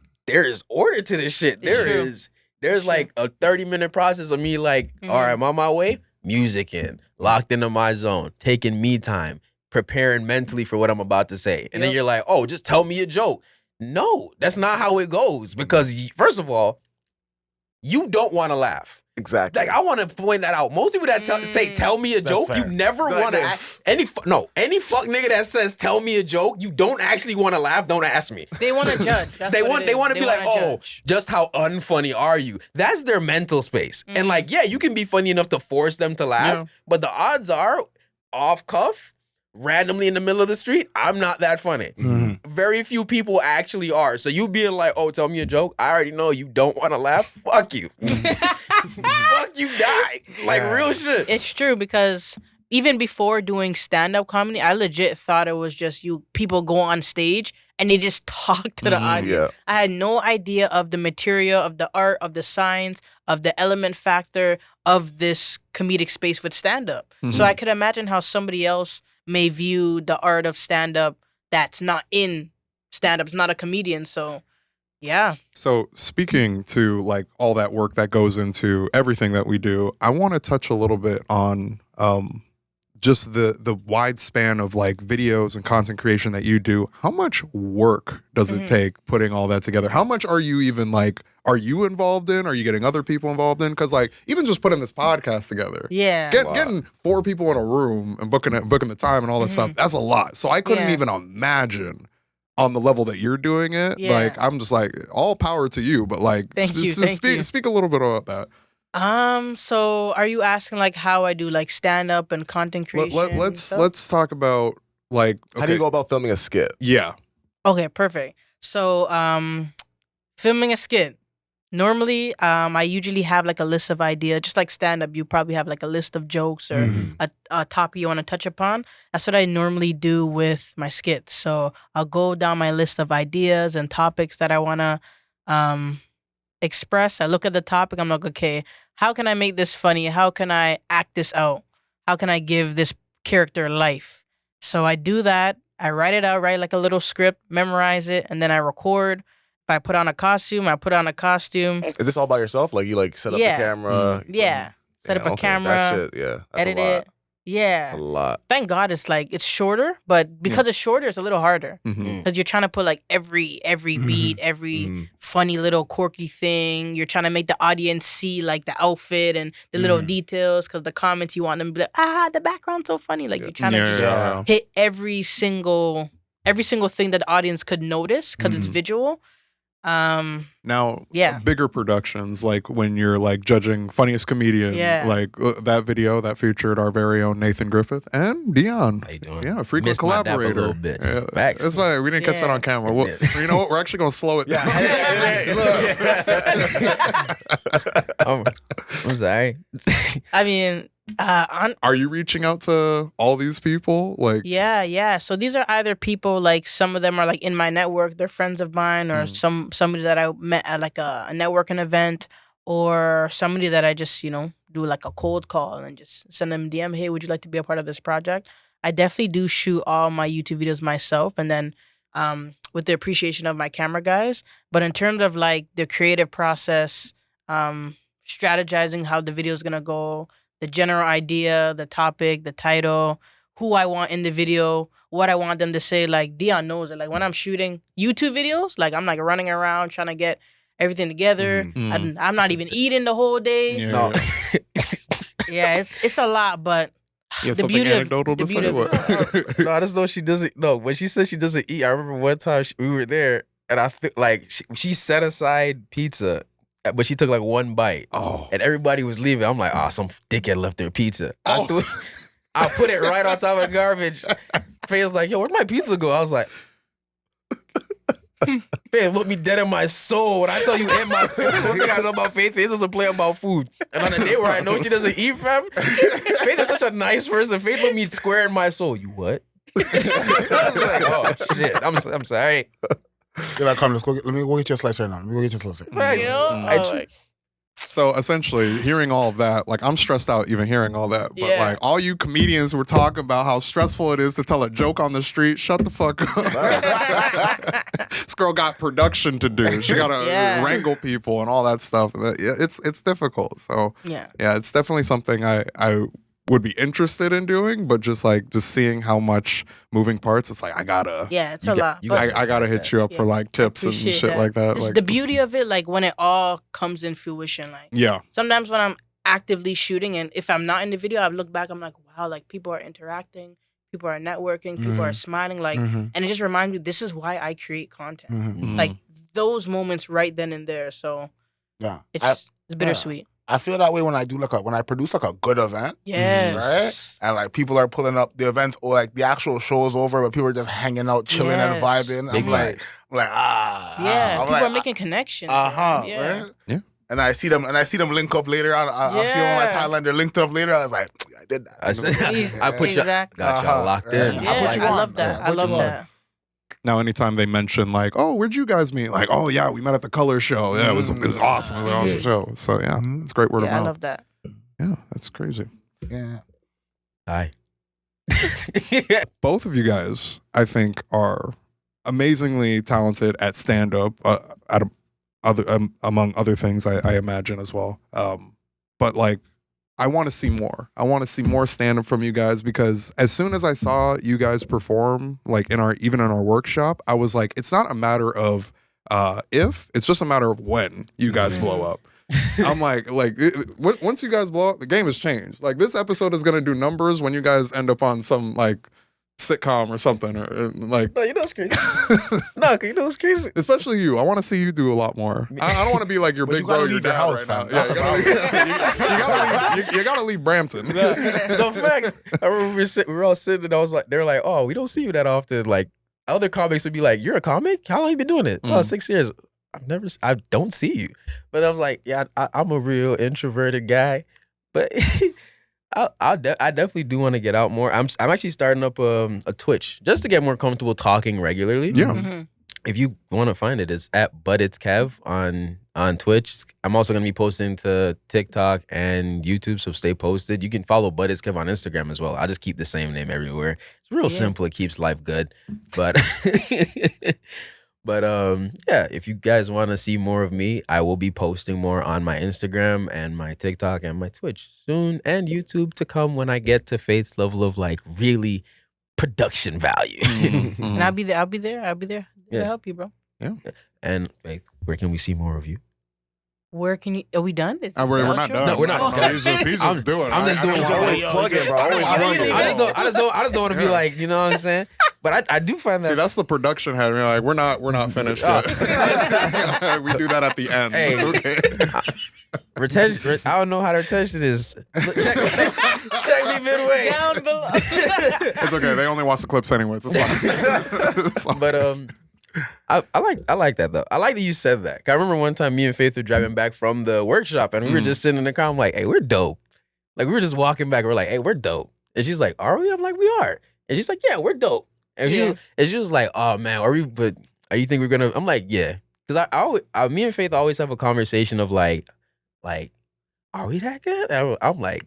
order to this shit. There's like a 30-minute process of me like, all right, I'm on my way, music in, locked into my zone, taking me time, preparing mentally for what I'm about to say. And then you're like, oh, just tell me a joke. No, that's not how it goes. Because first of all, you don't want to laugh. Exactly. Like, I want to point that out. Most people that say, tell me a joke, you never want to ask. Any fuck nigga that says, tell me a joke, you don't actually want to laugh, don't ask me. They want to judge. They want to be like, oh, just how unfunny are you? That's their mental space. And like, yeah, you can be funny enough to force them to laugh, but the odds are, off cuff, randomly in the middle of the street, I'm not that funny. Very few people actually are. So you being like, oh, tell me a joke, I already know you don't want to laugh. Fuck you. Fuck you, die. Like, real shit. It's true, because even before doing stand-up comedy, I legit thought it was just people go on stage and they just talk to the audience. I had no idea of the material, of the art, of the science, of the element factor of this comedic space with stand-up. So I could imagine how somebody else may view the art of stand-up that's not in stand-up, it's not a comedian, so yeah. So speaking to like all that work that goes into everything that we do, I want to touch a little bit on just the wide span of like videos and content creation that you do, how much work does it take putting all that together? How much are you even like, are you involved in? Are you getting other people involved in? Because like even just putting this podcast together, getting 4 people in a room and booking the time and all that stuff, that's a lot. So I couldn't even imagine on the level that you're doing it. Like I'm just like, all power to you, but like speak a little bit about that. So are you asking like how I do like stand up and content creation? Let's talk about like how do you go about filming a skit? Yeah. Okay, perfect. So filming a skit. Normally, I usually have like a list of ideas. Just like stand up, you probably have like a list of jokes or a topic you want to touch upon. That's what I normally do with my skits. So I'll go down my list of ideas and topics that I want to express. I look at the topic. I'm like, okay, how can I make this funny? How can I act this out? How can I give this character life? So I do that. I write it out, write like a little script, memorize it, and then I record. If I put on a costume, I put on a costume. Is this all by yourself? Like you like set up the camera? Set up a camera. That shit, that's edit a lot. it. Yeah. A lot. Thank God it's shorter, but because it's shorter, it's a little harder. Because you're trying to put like every beat, every funny little quirky thing. You're trying to make the audience see like the outfit and the little details. Because the comments you want them to be like, the background's so funny. Like you're trying to hit every single thing that the audience could notice because it's visual. Now, bigger productions, like when you're like judging funniest comedian, like that video that featured our very own Nathan Griffith and Deon. How you doing? Yeah, frequent collaborator. A little bit. Yeah, that's fine. We didn't catch that on camera. Well, you know what? We're actually gonna slow it down. I'm sorry. I mean, are you reaching out to all these people? Like, yeah. So these are either people like some of them are like in my network, they're friends of mine, or somebody that I met at like a networking event, or somebody that I just do like a cold call and just send them a DM. Hey, would you like to be a part of this project? I definitely do shoot all my YouTube videos myself, and then with the appreciation of my camera guys. But in terms of like the creative process, strategizing how the video is gonna go. The general idea, the topic, the title, who I want in the video, what I want them to say. Like Deon knows it. Like when I'm shooting YouTube videos, like I'm like running around trying to get everything together. I'm not even eating the whole day. No. It's a lot, but the beauty of it. No, I just know she doesn't. No, when she said she doesn't eat, I remember one time we were there, and I think like she set aside pizza. But she took like one bite. And everybody was leaving. I'm like, some dickhead left their pizza. I put it right on top of the garbage. Faye was like, yo, where'd my pizza go? I was like, Faye, look me dead in my soul. When I tell you in my one thing I know about Faye, Faye doesn't play about food. And on a day where I know she doesn't eat, fam, Faye is such a nice person. Faye looked me square in my soul. You what? I was like, oh shit. I'm sorry. You're like, come, let me go get your slice right now. Let me go get your slice. So essentially, hearing all of that, like I'm stressed out even hearing all that. But like all you comedians were talking about how stressful it is to tell a joke on the street. Shut the fuck up. This girl got production to do. She got to wrangle people and all that stuff. It's difficult. So it's definitely something I would be interested in doing, but just seeing how much moving parts, it's like I gotta. Yeah, it's a lot. I gotta hit you up for like tips and shit like that. Like, the beauty of it, like when it all comes in fruition. Like sometimes when I'm actively shooting, and if I'm not in the video, I look back, I'm like, wow, like people are interacting, people are networking, people are smiling, like, and it just reminds me, this is why I create content. Like those moments right then and there. So it's bittersweet. I feel that way when I do when I produce like a good event. Yes. Right? And like people are pulling up the events or like the actual show's over, but people are just hanging out, chilling and vibing. I'm like, people are making connections. Right? Yeah. And I see them link up later. I see them on my timeline. They're linked up later. I was like, I did that. I put you got y'all locked in. Yeah, I love that. I love that. Now, anytime they mention like, "Oh, where'd you guys meet?" Like, "Oh yeah, we met at the Color Show. Yeah, it was awesome. It was an awesome show." So yeah, it's great word of mouth. I love that. Yeah, that's crazy. Yeah. Hi. Both of you guys, I think, are amazingly talented at stand up. Among other things, I imagine as well. But like, I want to see more. I want to see more stand-up from you guys, because as soon as I saw you guys perform, like even in our workshop, I was like, it's not a matter of if, it's just a matter of when you guys blow up. I'm like once you guys blow up, the game has changed. Like, this episode is gonna do numbers when you guys end up on some like sitcom or something, or like. No, you know it's crazy. No, you know it's crazy. Especially you. I want to see you do a lot more. I don't want to be like your big bro, your dad house, right fam. now. Yeah, you gotta leave Brampton. The fact, I remember we were all sitting, and I was like, they were like, "Oh, we don't see you that often." Like, other comics would be like, "You're a comic? How long you been doing it?" Oh, 6 years. I don't see you. But I was like, yeah, I'm a real introverted guy. But I definitely do want to get out more. I'm actually starting up a Twitch just to get more comfortable talking regularly. Yeah. If you want to find it, it's at But It's Kev on Twitch. I'm also going to be posting to TikTok and YouTube, so stay posted. You can follow But It's Kev on Instagram as well. I just keep the same name everywhere. It's real simple. It keeps life good. But But yeah, if you guys want to see more of me, I will be posting more on my Instagram and my TikTok and my Twitch soon, and YouTube to come when I get to Faith's level of like really production value. And I'll be there to help you, bro. Yeah. And Faith, where can we see more of you? Where can you? Are we done? We're not done. No, we're not done. He's just doing. I'm just doing. Always plugging, bro. Always plugging. I just don't want to be like, you know what I'm saying? But I do find that. See, that's the production head. We're like, we're not finished yet. We do that at the end. Hey. Okay. Retention. I don't know how the retention is. Check me midway. Down below. It's okay. They only watch the clips anyways. It's fine. But I like that though. I like that you said that. 'Cause I remember one time me and Faith were driving back from the workshop, and we were just sitting in the car. I'm like, hey, we're dope. Like, we were just walking back. We're like, hey, we're dope. And she's like, are we? I'm like, we are. And she's like, yeah, we're dope. And she was like, oh man, are we? But you think we're gonna? I'm like, yeah. Because me and Faith always have a conversation of like, are we that good? I'm like,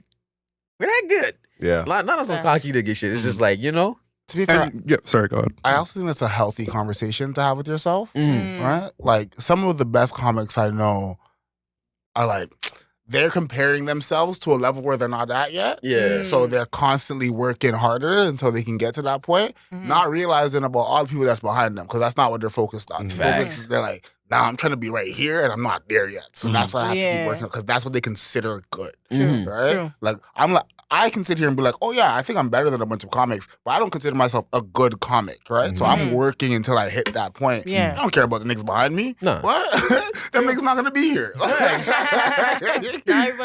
we're that good. Yeah. Not on some cocky nigga shit. It's just like, you know. To be fair, Sorry, go ahead. I also think that's a healthy conversation to have with yourself, Mm. right? Like, some of the best comics I know are like, they're comparing themselves to a level where they're not at yet. Yeah. So they're constantly working harder until they can get to that point, not realizing about all the people that's behind them, because that's not what they're focused on. They're like, nah, I'm trying to be right here and I'm not there yet. So that's what I have to keep working on, because that's what they consider good. Right? True. Like, I can sit here and be like, oh yeah, I think I'm better than a bunch of comics, but I don't consider myself a good comic, right? So I'm working until I hit that point. Yeah. I don't care about the niggas behind me. No. What? Them niggas not gonna be here.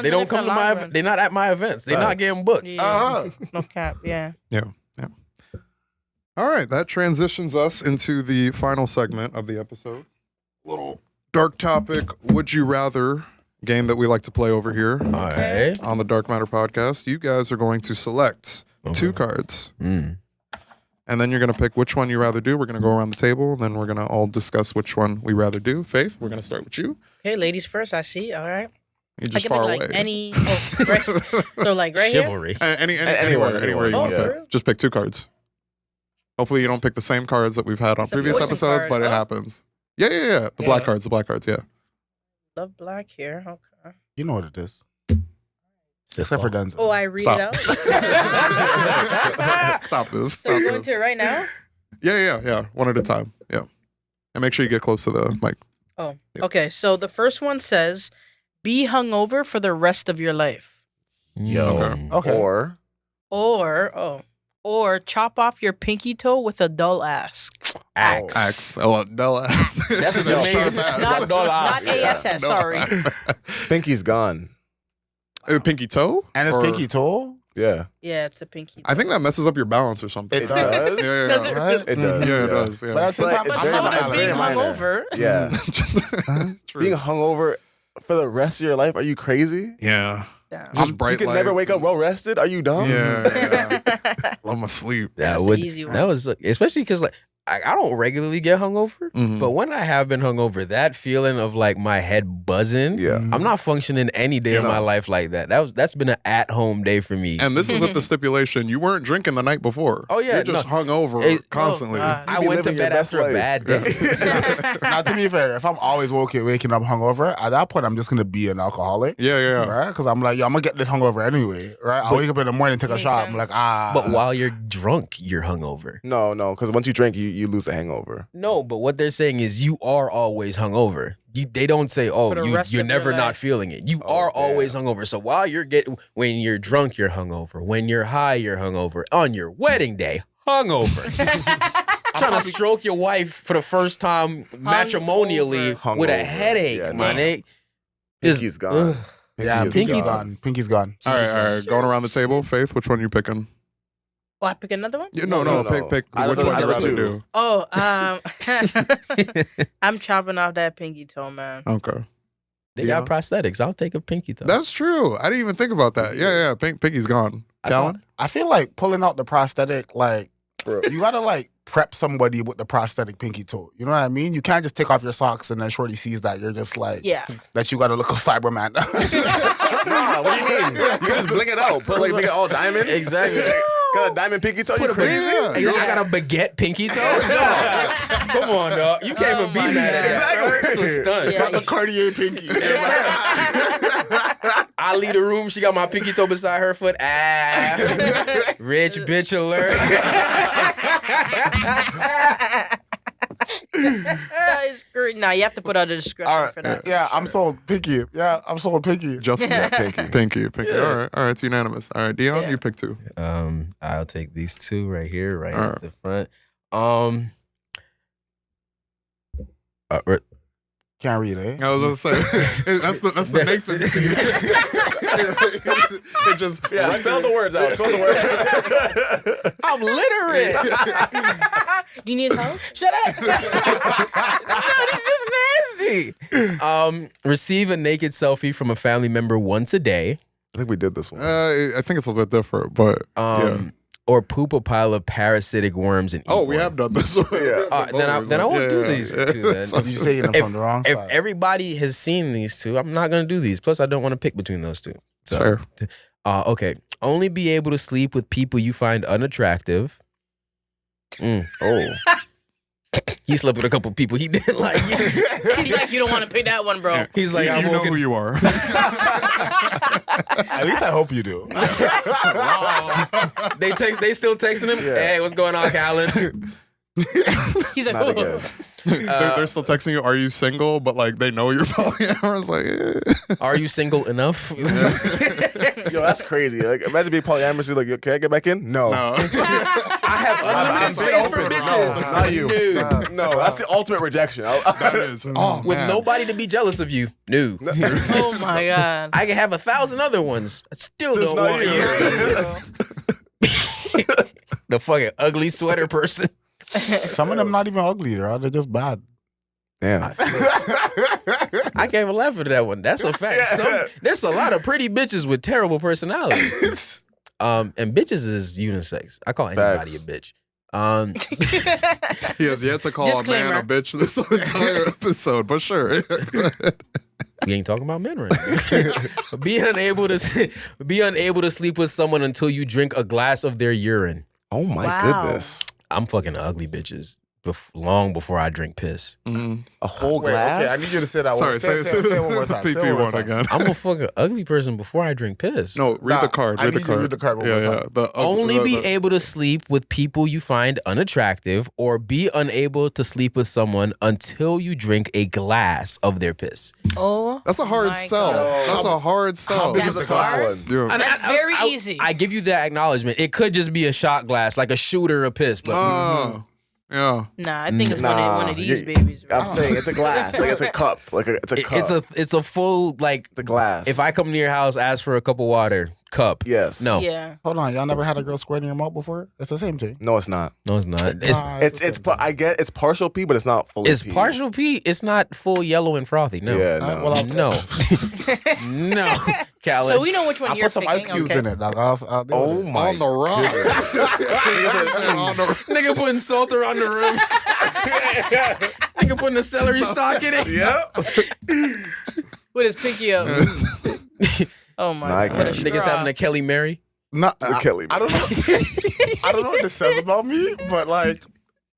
They don't come to my event. They're not at my events. They're not getting booked. Yeah. No cap. Yeah. Yeah. All right, that transitions us into the final segment of the episode. Little dark topic, would you rather game that we like to play over here All right. on the Dark Matter podcast. You guys are going to select 2 cards. And then you're going to pick which one you rather do. We're going to go around the table, and then we're going to all discuss which one we rather do. Faith, we're going to start with you. Okay, ladies first. I see. All right. You're just I far can away. pick like any. Right, so like right Chivalry. Anywhere you Oh, want. for real? Just pick 2 cards. Hopefully you don't pick the same cards that we've had on previous voicing episodes, card. but it happens. Yeah. The black cards, yeah. Love black here. Okay. You know what it is. Except for Denzel. Oh, I read Stop. it out. Stop this. So you're going to it right now? Yeah. One at a time. Yeah. And make sure you get close to the mic. Oh, okay. So the first one says, "Be hungover for the rest of your life," Okay. or chop off your pinky toe with a dull axe. Axe. Oh, dull ass. That's what you mean. Not ASS. Sorry. Pinky's gone. Pinky toe? And it's Or- pinky toe? Yeah. Yeah, it's the pinky. I think that messes up your balance or something. It does. Yeah. Does it Right? It does. Yeah, it does. Yeah. But at the same time, But it's But very so minor, does being very minor. hungover. Yeah. True. Being hungover for the rest of your life? Are you crazy? Yeah. Damn. Just bright You can never lights wake up and- well rested. Are you dumb? Yeah. Love my sleep. That That's would. the easy one. That was especially because like I don't regularly get hungover, but when I have been hungover, that feeling of like my head buzzing, I'm not functioning any day of my life like that. That's been an at-home day for me. And this is with the stipulation you weren't drinking the night before. Oh yeah, you're just hungover constantly. I went to bed after a bad day. Now, to be fair, if I'm always waking up hungover, at that point I'm just gonna be an alcoholic. Yeah. Right? Because I'm like, yo, I'm gonna get this hungover anyway. Right? I'll wake up in the morning, take a shot. I'm like, But while you're drunk, you're hungover. No, because once you drink, you lose the hangover. No, but what they're saying is you are always hungover. They don't say, oh, you're never not feeling it. You are always hungover. So while when you're drunk, you're hungover. When you're high, you're hungover. On your wedding day, hungover. Trying to stroke your wife for the first time matrimonially with a headache, my nigga. Pinky's gone. Pinky's gone. Pinky's gone. All right. Going around the table, Faith, which one you picking? Oh, I pick another one? Yeah, no. Pick which one you rather do. Oh, I'm chopping off that pinky toe, man. Okay. They got prosthetics. I'll take a pinky toe. That's true. I didn't even think about that. Yeah. Pinky's gone. Callan? I feel like pulling out the prosthetic, like, you gotta like prep somebody with the prosthetic pinky toe. You know what I mean? You can't just take off your socks and then Shorty sees that you're just like, that you gotta look like Cyberman. Nah, what do you mean? You can just bling it out. Make it all diamond. Exactly. Got a diamond pinky toe? You crazy? I got a baguette pinky toe? No. Come on, dog. You can't even be mad at that. That's a stunt. Got the Cartier pinky. I leave the room. She got my pinky toe beside her foot. Rich bitch alert. That is great. Nah, you have to put out a discretion for that. Yeah, I'm sold. Pinky. Yeah, I'm sold. Pinky. Justin, Pinky. Yeah. All right, it's unanimous. All right, Deon, you pick two. I'll take these two right here, right at the front. Can't read it. I was gonna say that's the Nathan scene. It just spell the words out. Spell the words. I'm literate. Do you need help? Shut up. No, this is just nasty. Receive a naked selfie from a family member once a day. I think we did this one. I think it's a little bit different, but or poop a pile of parasitic worms and eat we have done this one. Then I won't do these two. Then. Did you say it from the wrong side? If everybody has seen these two, I'm not going to do these. Plus, I don't want to pick between those two. So, fair. Okay. Only be able to sleep with people you find unattractive. Oh. He slept with a couple people he didn't like. He's like, you don't want to pick that one, bro. He's like, you know who you are. At least I hope you do. They still texting him. Hey, what's going on, Callan? He's like, Not again. They're still texting you, are you single? But like they know you're polyamorous. Like, are you single enough? Yo, that's crazy. Like, imagine being polyamorous. Like, can I get back in? No. I have unlimited space for bitches. No, not you. Dude. No, that's the ultimate rejection. that is. With nobody to be jealous of you. No. oh my God. I can have 1,000 other ones. I still Just don't not want you. The fucking ugly sweater person. Some of them not even ugly, bro. They're just bad. Damn. I can't even laugh at that one. That's a fact. There's a lot of pretty bitches with terrible personalities. And bitches is unisex. I call anybody a bitch. He has yet to call a man a bitch this entire episode, but sure. We ain't talking about men right now. Be unable to sleep with someone until you drink a glass of their urine. Oh my goodness. I'm fucking ugly bitches long before I drink piss. Mm-hmm. A whole glass? Okay, I need you to say that Sorry, one. Say it one more time. PP1 again. I'm a fucking ugly person before I drink piss. No, read the card. Read the card. Read the card one more time. Only be able to sleep with people you find unattractive or be unable to sleep with someone until you drink a glass of their piss. Oh, that's a hard sell. That's a hard sell. This is a tough one. And that's very easy. I give you that acknowledgement. It could just be a shot glass, like a shooter of piss. But yeah. Nah, I think it's one of these babies. Bro. I'm saying it's a glass, like it's a cup, it's a cup. It's a full like the glass. If I come to your house, ask for a cup of water, cup. Yes. No. Yeah. Hold on, y'all never had a girl squirt in your mouth before? It's the same thing. No, it's not. No, it's not. I get it's partial pee, but it's not fully It's pee. partial pee. It's not full yellow and frothy. No. Yeah, no. Well, No. No. Callan. So we know which one I you're put some picking. ice cubes okay. in it, dog. I'll deal Oh with it. my On the rocks. Nigga putting salt around the rim. Nigga putting the celery stalk in it. Yep. With his pinky up. Oh my Nah, I god. What a can't. Niggas straw. having a Kelly Mary. No, Kelly. I don't know. I don't know what this says about me, but like,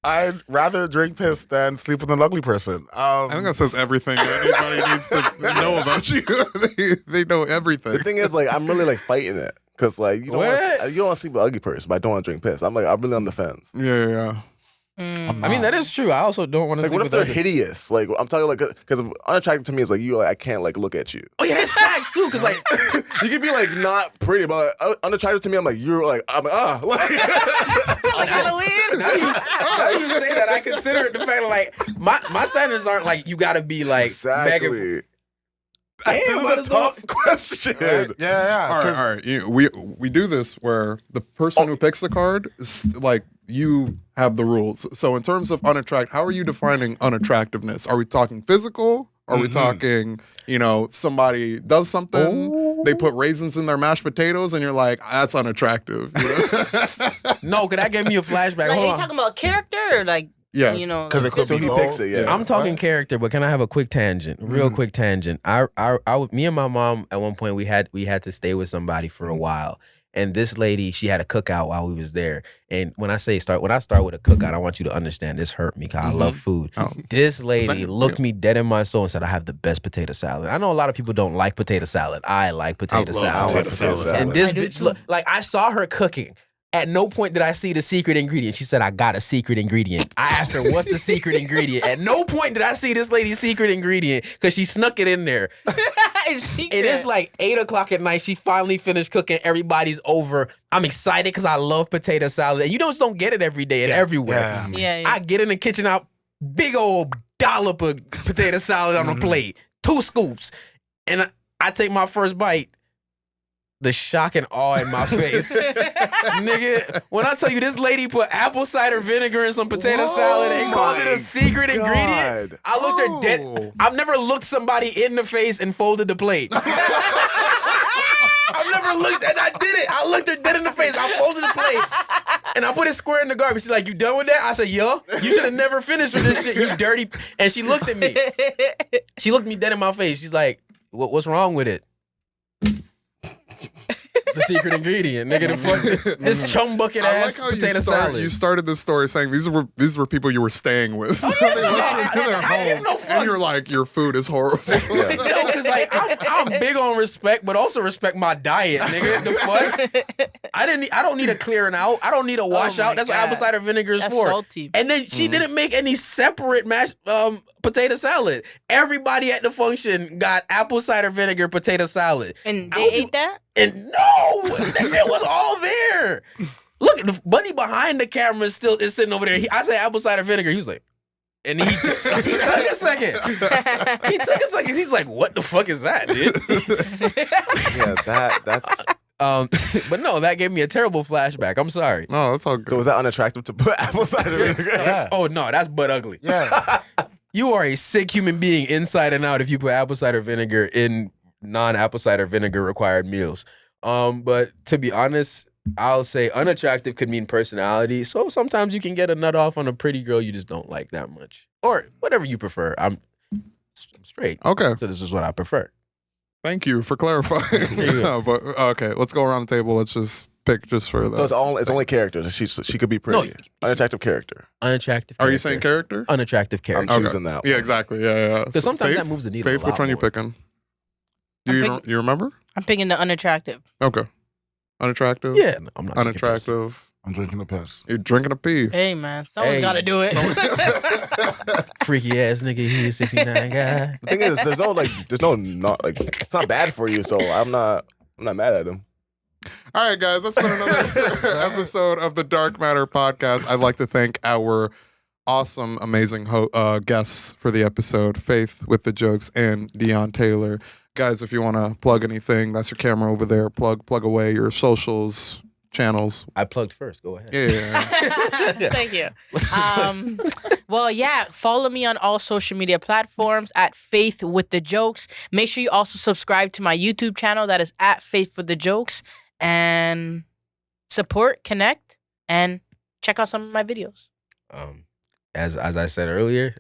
I'd rather drink piss than sleep with an ugly person. I think that says everything anybody needs to know about you. they know everything. The thing is, like, I'm really like fighting it because, like, you don't want to sleep with an ugly person, but I don't want to drink piss. I'm really on the fence. Yeah. I mean, that is true. I also don't want to Like, sleep what if with they're hideous? Like, I'm talking like because unattractive to me is like I can't like look at you. Oh yeah, that's facts too. Cause like You can be like not pretty, but unattractive to me, I'm like like. Like Halloween. now you say that, I consider it the fact that like my standards aren't like you gotta be like Exactly. mega. This Damn, is a tough question. Right? Yeah. All right. We do this where the person who picks the card, like, you have the rules. So in terms of unattractive, how are you defining unattractiveness? Are we talking physical? Are we talking, somebody does something, they put raisins in their mashed potatoes, and you're like, that's unattractive. You know? No, cause that gave me a flashback. Like, are Hold you on. talking about character or like, Yeah. Because it could be he low. picks it, yeah. I'm talking character, but can I have a quick tangent? Real quick tangent. Me and my mom at one point we had to stay with somebody for a while. And this lady, she had a cookout while we was there. And when I start with a cookout, I want you to understand this hurt me because I love food. This lady looked me dead in my soul and said, I have the best potato salad. I know a lot of people don't like potato salad. I like potato salad. potato salad. And this I do bitch, too. look, like I saw her cooking. At no point did I see the secret ingredient. She said, I got a secret ingredient. I asked her, what's the secret ingredient? At no point did I see this lady's secret ingredient because she snuck it in there. it's secret. It is like 8 o'clock at night. She finally finished cooking. Everybody's over. I'm excited because I love potato salad. And you just don't get it every day and everywhere. Yeah. Yeah. I get in the kitchen, out big old dollop of potato salad on a plate, 2 scoops. And I take my first bite. The shock and awe in my face. Nigga, when I tell you this lady put apple cider vinegar in some potato salad and called it a secret ingredient, I looked her dead. I've never looked somebody in the face and folded the plate. I've never looked, and I did it. I looked her dead in the face. I folded the plate and I put it square in the garbage. She's like, you done with that? I said, yo, you should have never finished with this shit, you dirty. And she looked at me. She looked me dead in my face. She's like, what's wrong with it? The secret ingredient, nigga. The fuck, this chum bucket ass potato salad. You started this story saying these were people you were staying with. Oh, They let you in their I give home, no fucks. and you're like, your food is horrible. No, because like I'm big on respect, but also respect my diet, nigga. The fuck? I don't need a clearing out. I don't need a wash out. That's what apple cider vinegar is That's for. salty. And then she didn't make any separate mashed potato salad. Everybody at the function got apple cider vinegar potato salad. And they ate that? And no, that shit was all there. Look, the buddy behind the camera is sitting over there. I said apple cider vinegar. He was like, and he took a second. He took a second. He's like, what the fuck is that, dude? Yeah, that's. But no, that gave me a terrible flashback. I'm sorry. No, that's all good. So was that unattractive to put apple cider vinegar? Yeah. Oh no, that's butt ugly. Yeah. You are a sick human being inside and out if you put apple cider vinegar in non-apple cider vinegar required meals. But to be honest, I'll say unattractive could mean personality. So sometimes you can get a nut off on a pretty girl you just don't like that much. Or whatever you prefer. I'm straight. Okay. So this is what I prefer. Thank you for clarifying. No, but okay, let's go around the table. Let's just pick just for that. So it's only characters. She could be pretty. No. Unattractive character. Unattractive character. Are you saying character? Unattractive character. I'm choosing that one. Yeah, exactly. Yeah. Because sometimes Faith? that moves the needle. Faith, a lot which one you more. picking? Do you remember? I'm picking the unattractive. Okay. Unattractive? Yeah, no, I'm not. Unattractive. I'm drinking a piss. You're drinking a pee. Hey, man. Someone's Hey. got to do it. Freaky ass nigga. He is 69 guy. The thing is, it's not bad for you. So I'm not mad at him. All right, guys, that's been another episode of the Dark Matter podcast. I'd like to thank our awesome, amazing guests for the episode, Faith with the jokes and Deon Taylor. guys, if you want to plug anything, that's your camera over there. Plug away your socials, channels. I plugged first. Go ahead. Yeah. Thank you. Well, yeah, follow me on all social media platforms at Faith with the Jokes. Make sure you also subscribe to my YouTube channel. That is at Faith with the Jokes. And support, connect, and check out some of my videos. As I said earlier,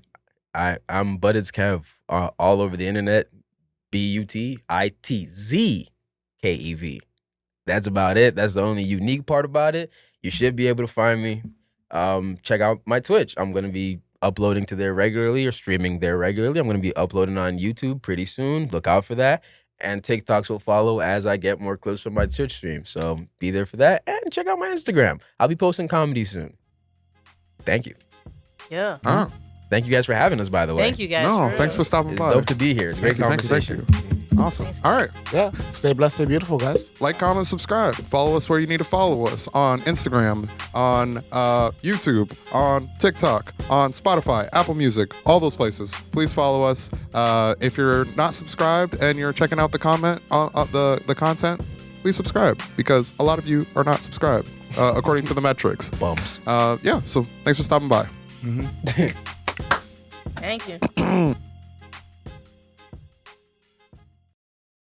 I'm Buttitz Kev all over the internet. BUTITZKEV. That's about it. That's the only unique part about it. You should be able to find me. Check out my Twitch. I'm going to be uploading to there regularly or streaming there regularly. I'm going to be uploading on YouTube pretty soon. Look out for that. And TikToks will follow as I get more clips from my Twitch stream. So be there for that. And check out my Instagram. I'll be posting comedy soon. Thank you. Yeah. Oh. Thank you guys for having us, by the way. Thank you guys. No, thanks for stopping It's by. dope to be here. It's a great conversation. Thank you. Awesome. All right. Yeah. Stay blessed, stay beautiful, guys. Like, comment, subscribe. Follow us where you need to follow us on Instagram, on YouTube, on TikTok, on Spotify, Apple Music, all those places. Please follow us. If you're not subscribed and you're checking out the content, please subscribe because a lot of you are not subscribed according to the metrics. Bums. Yeah. So thanks for stopping by. Thank you.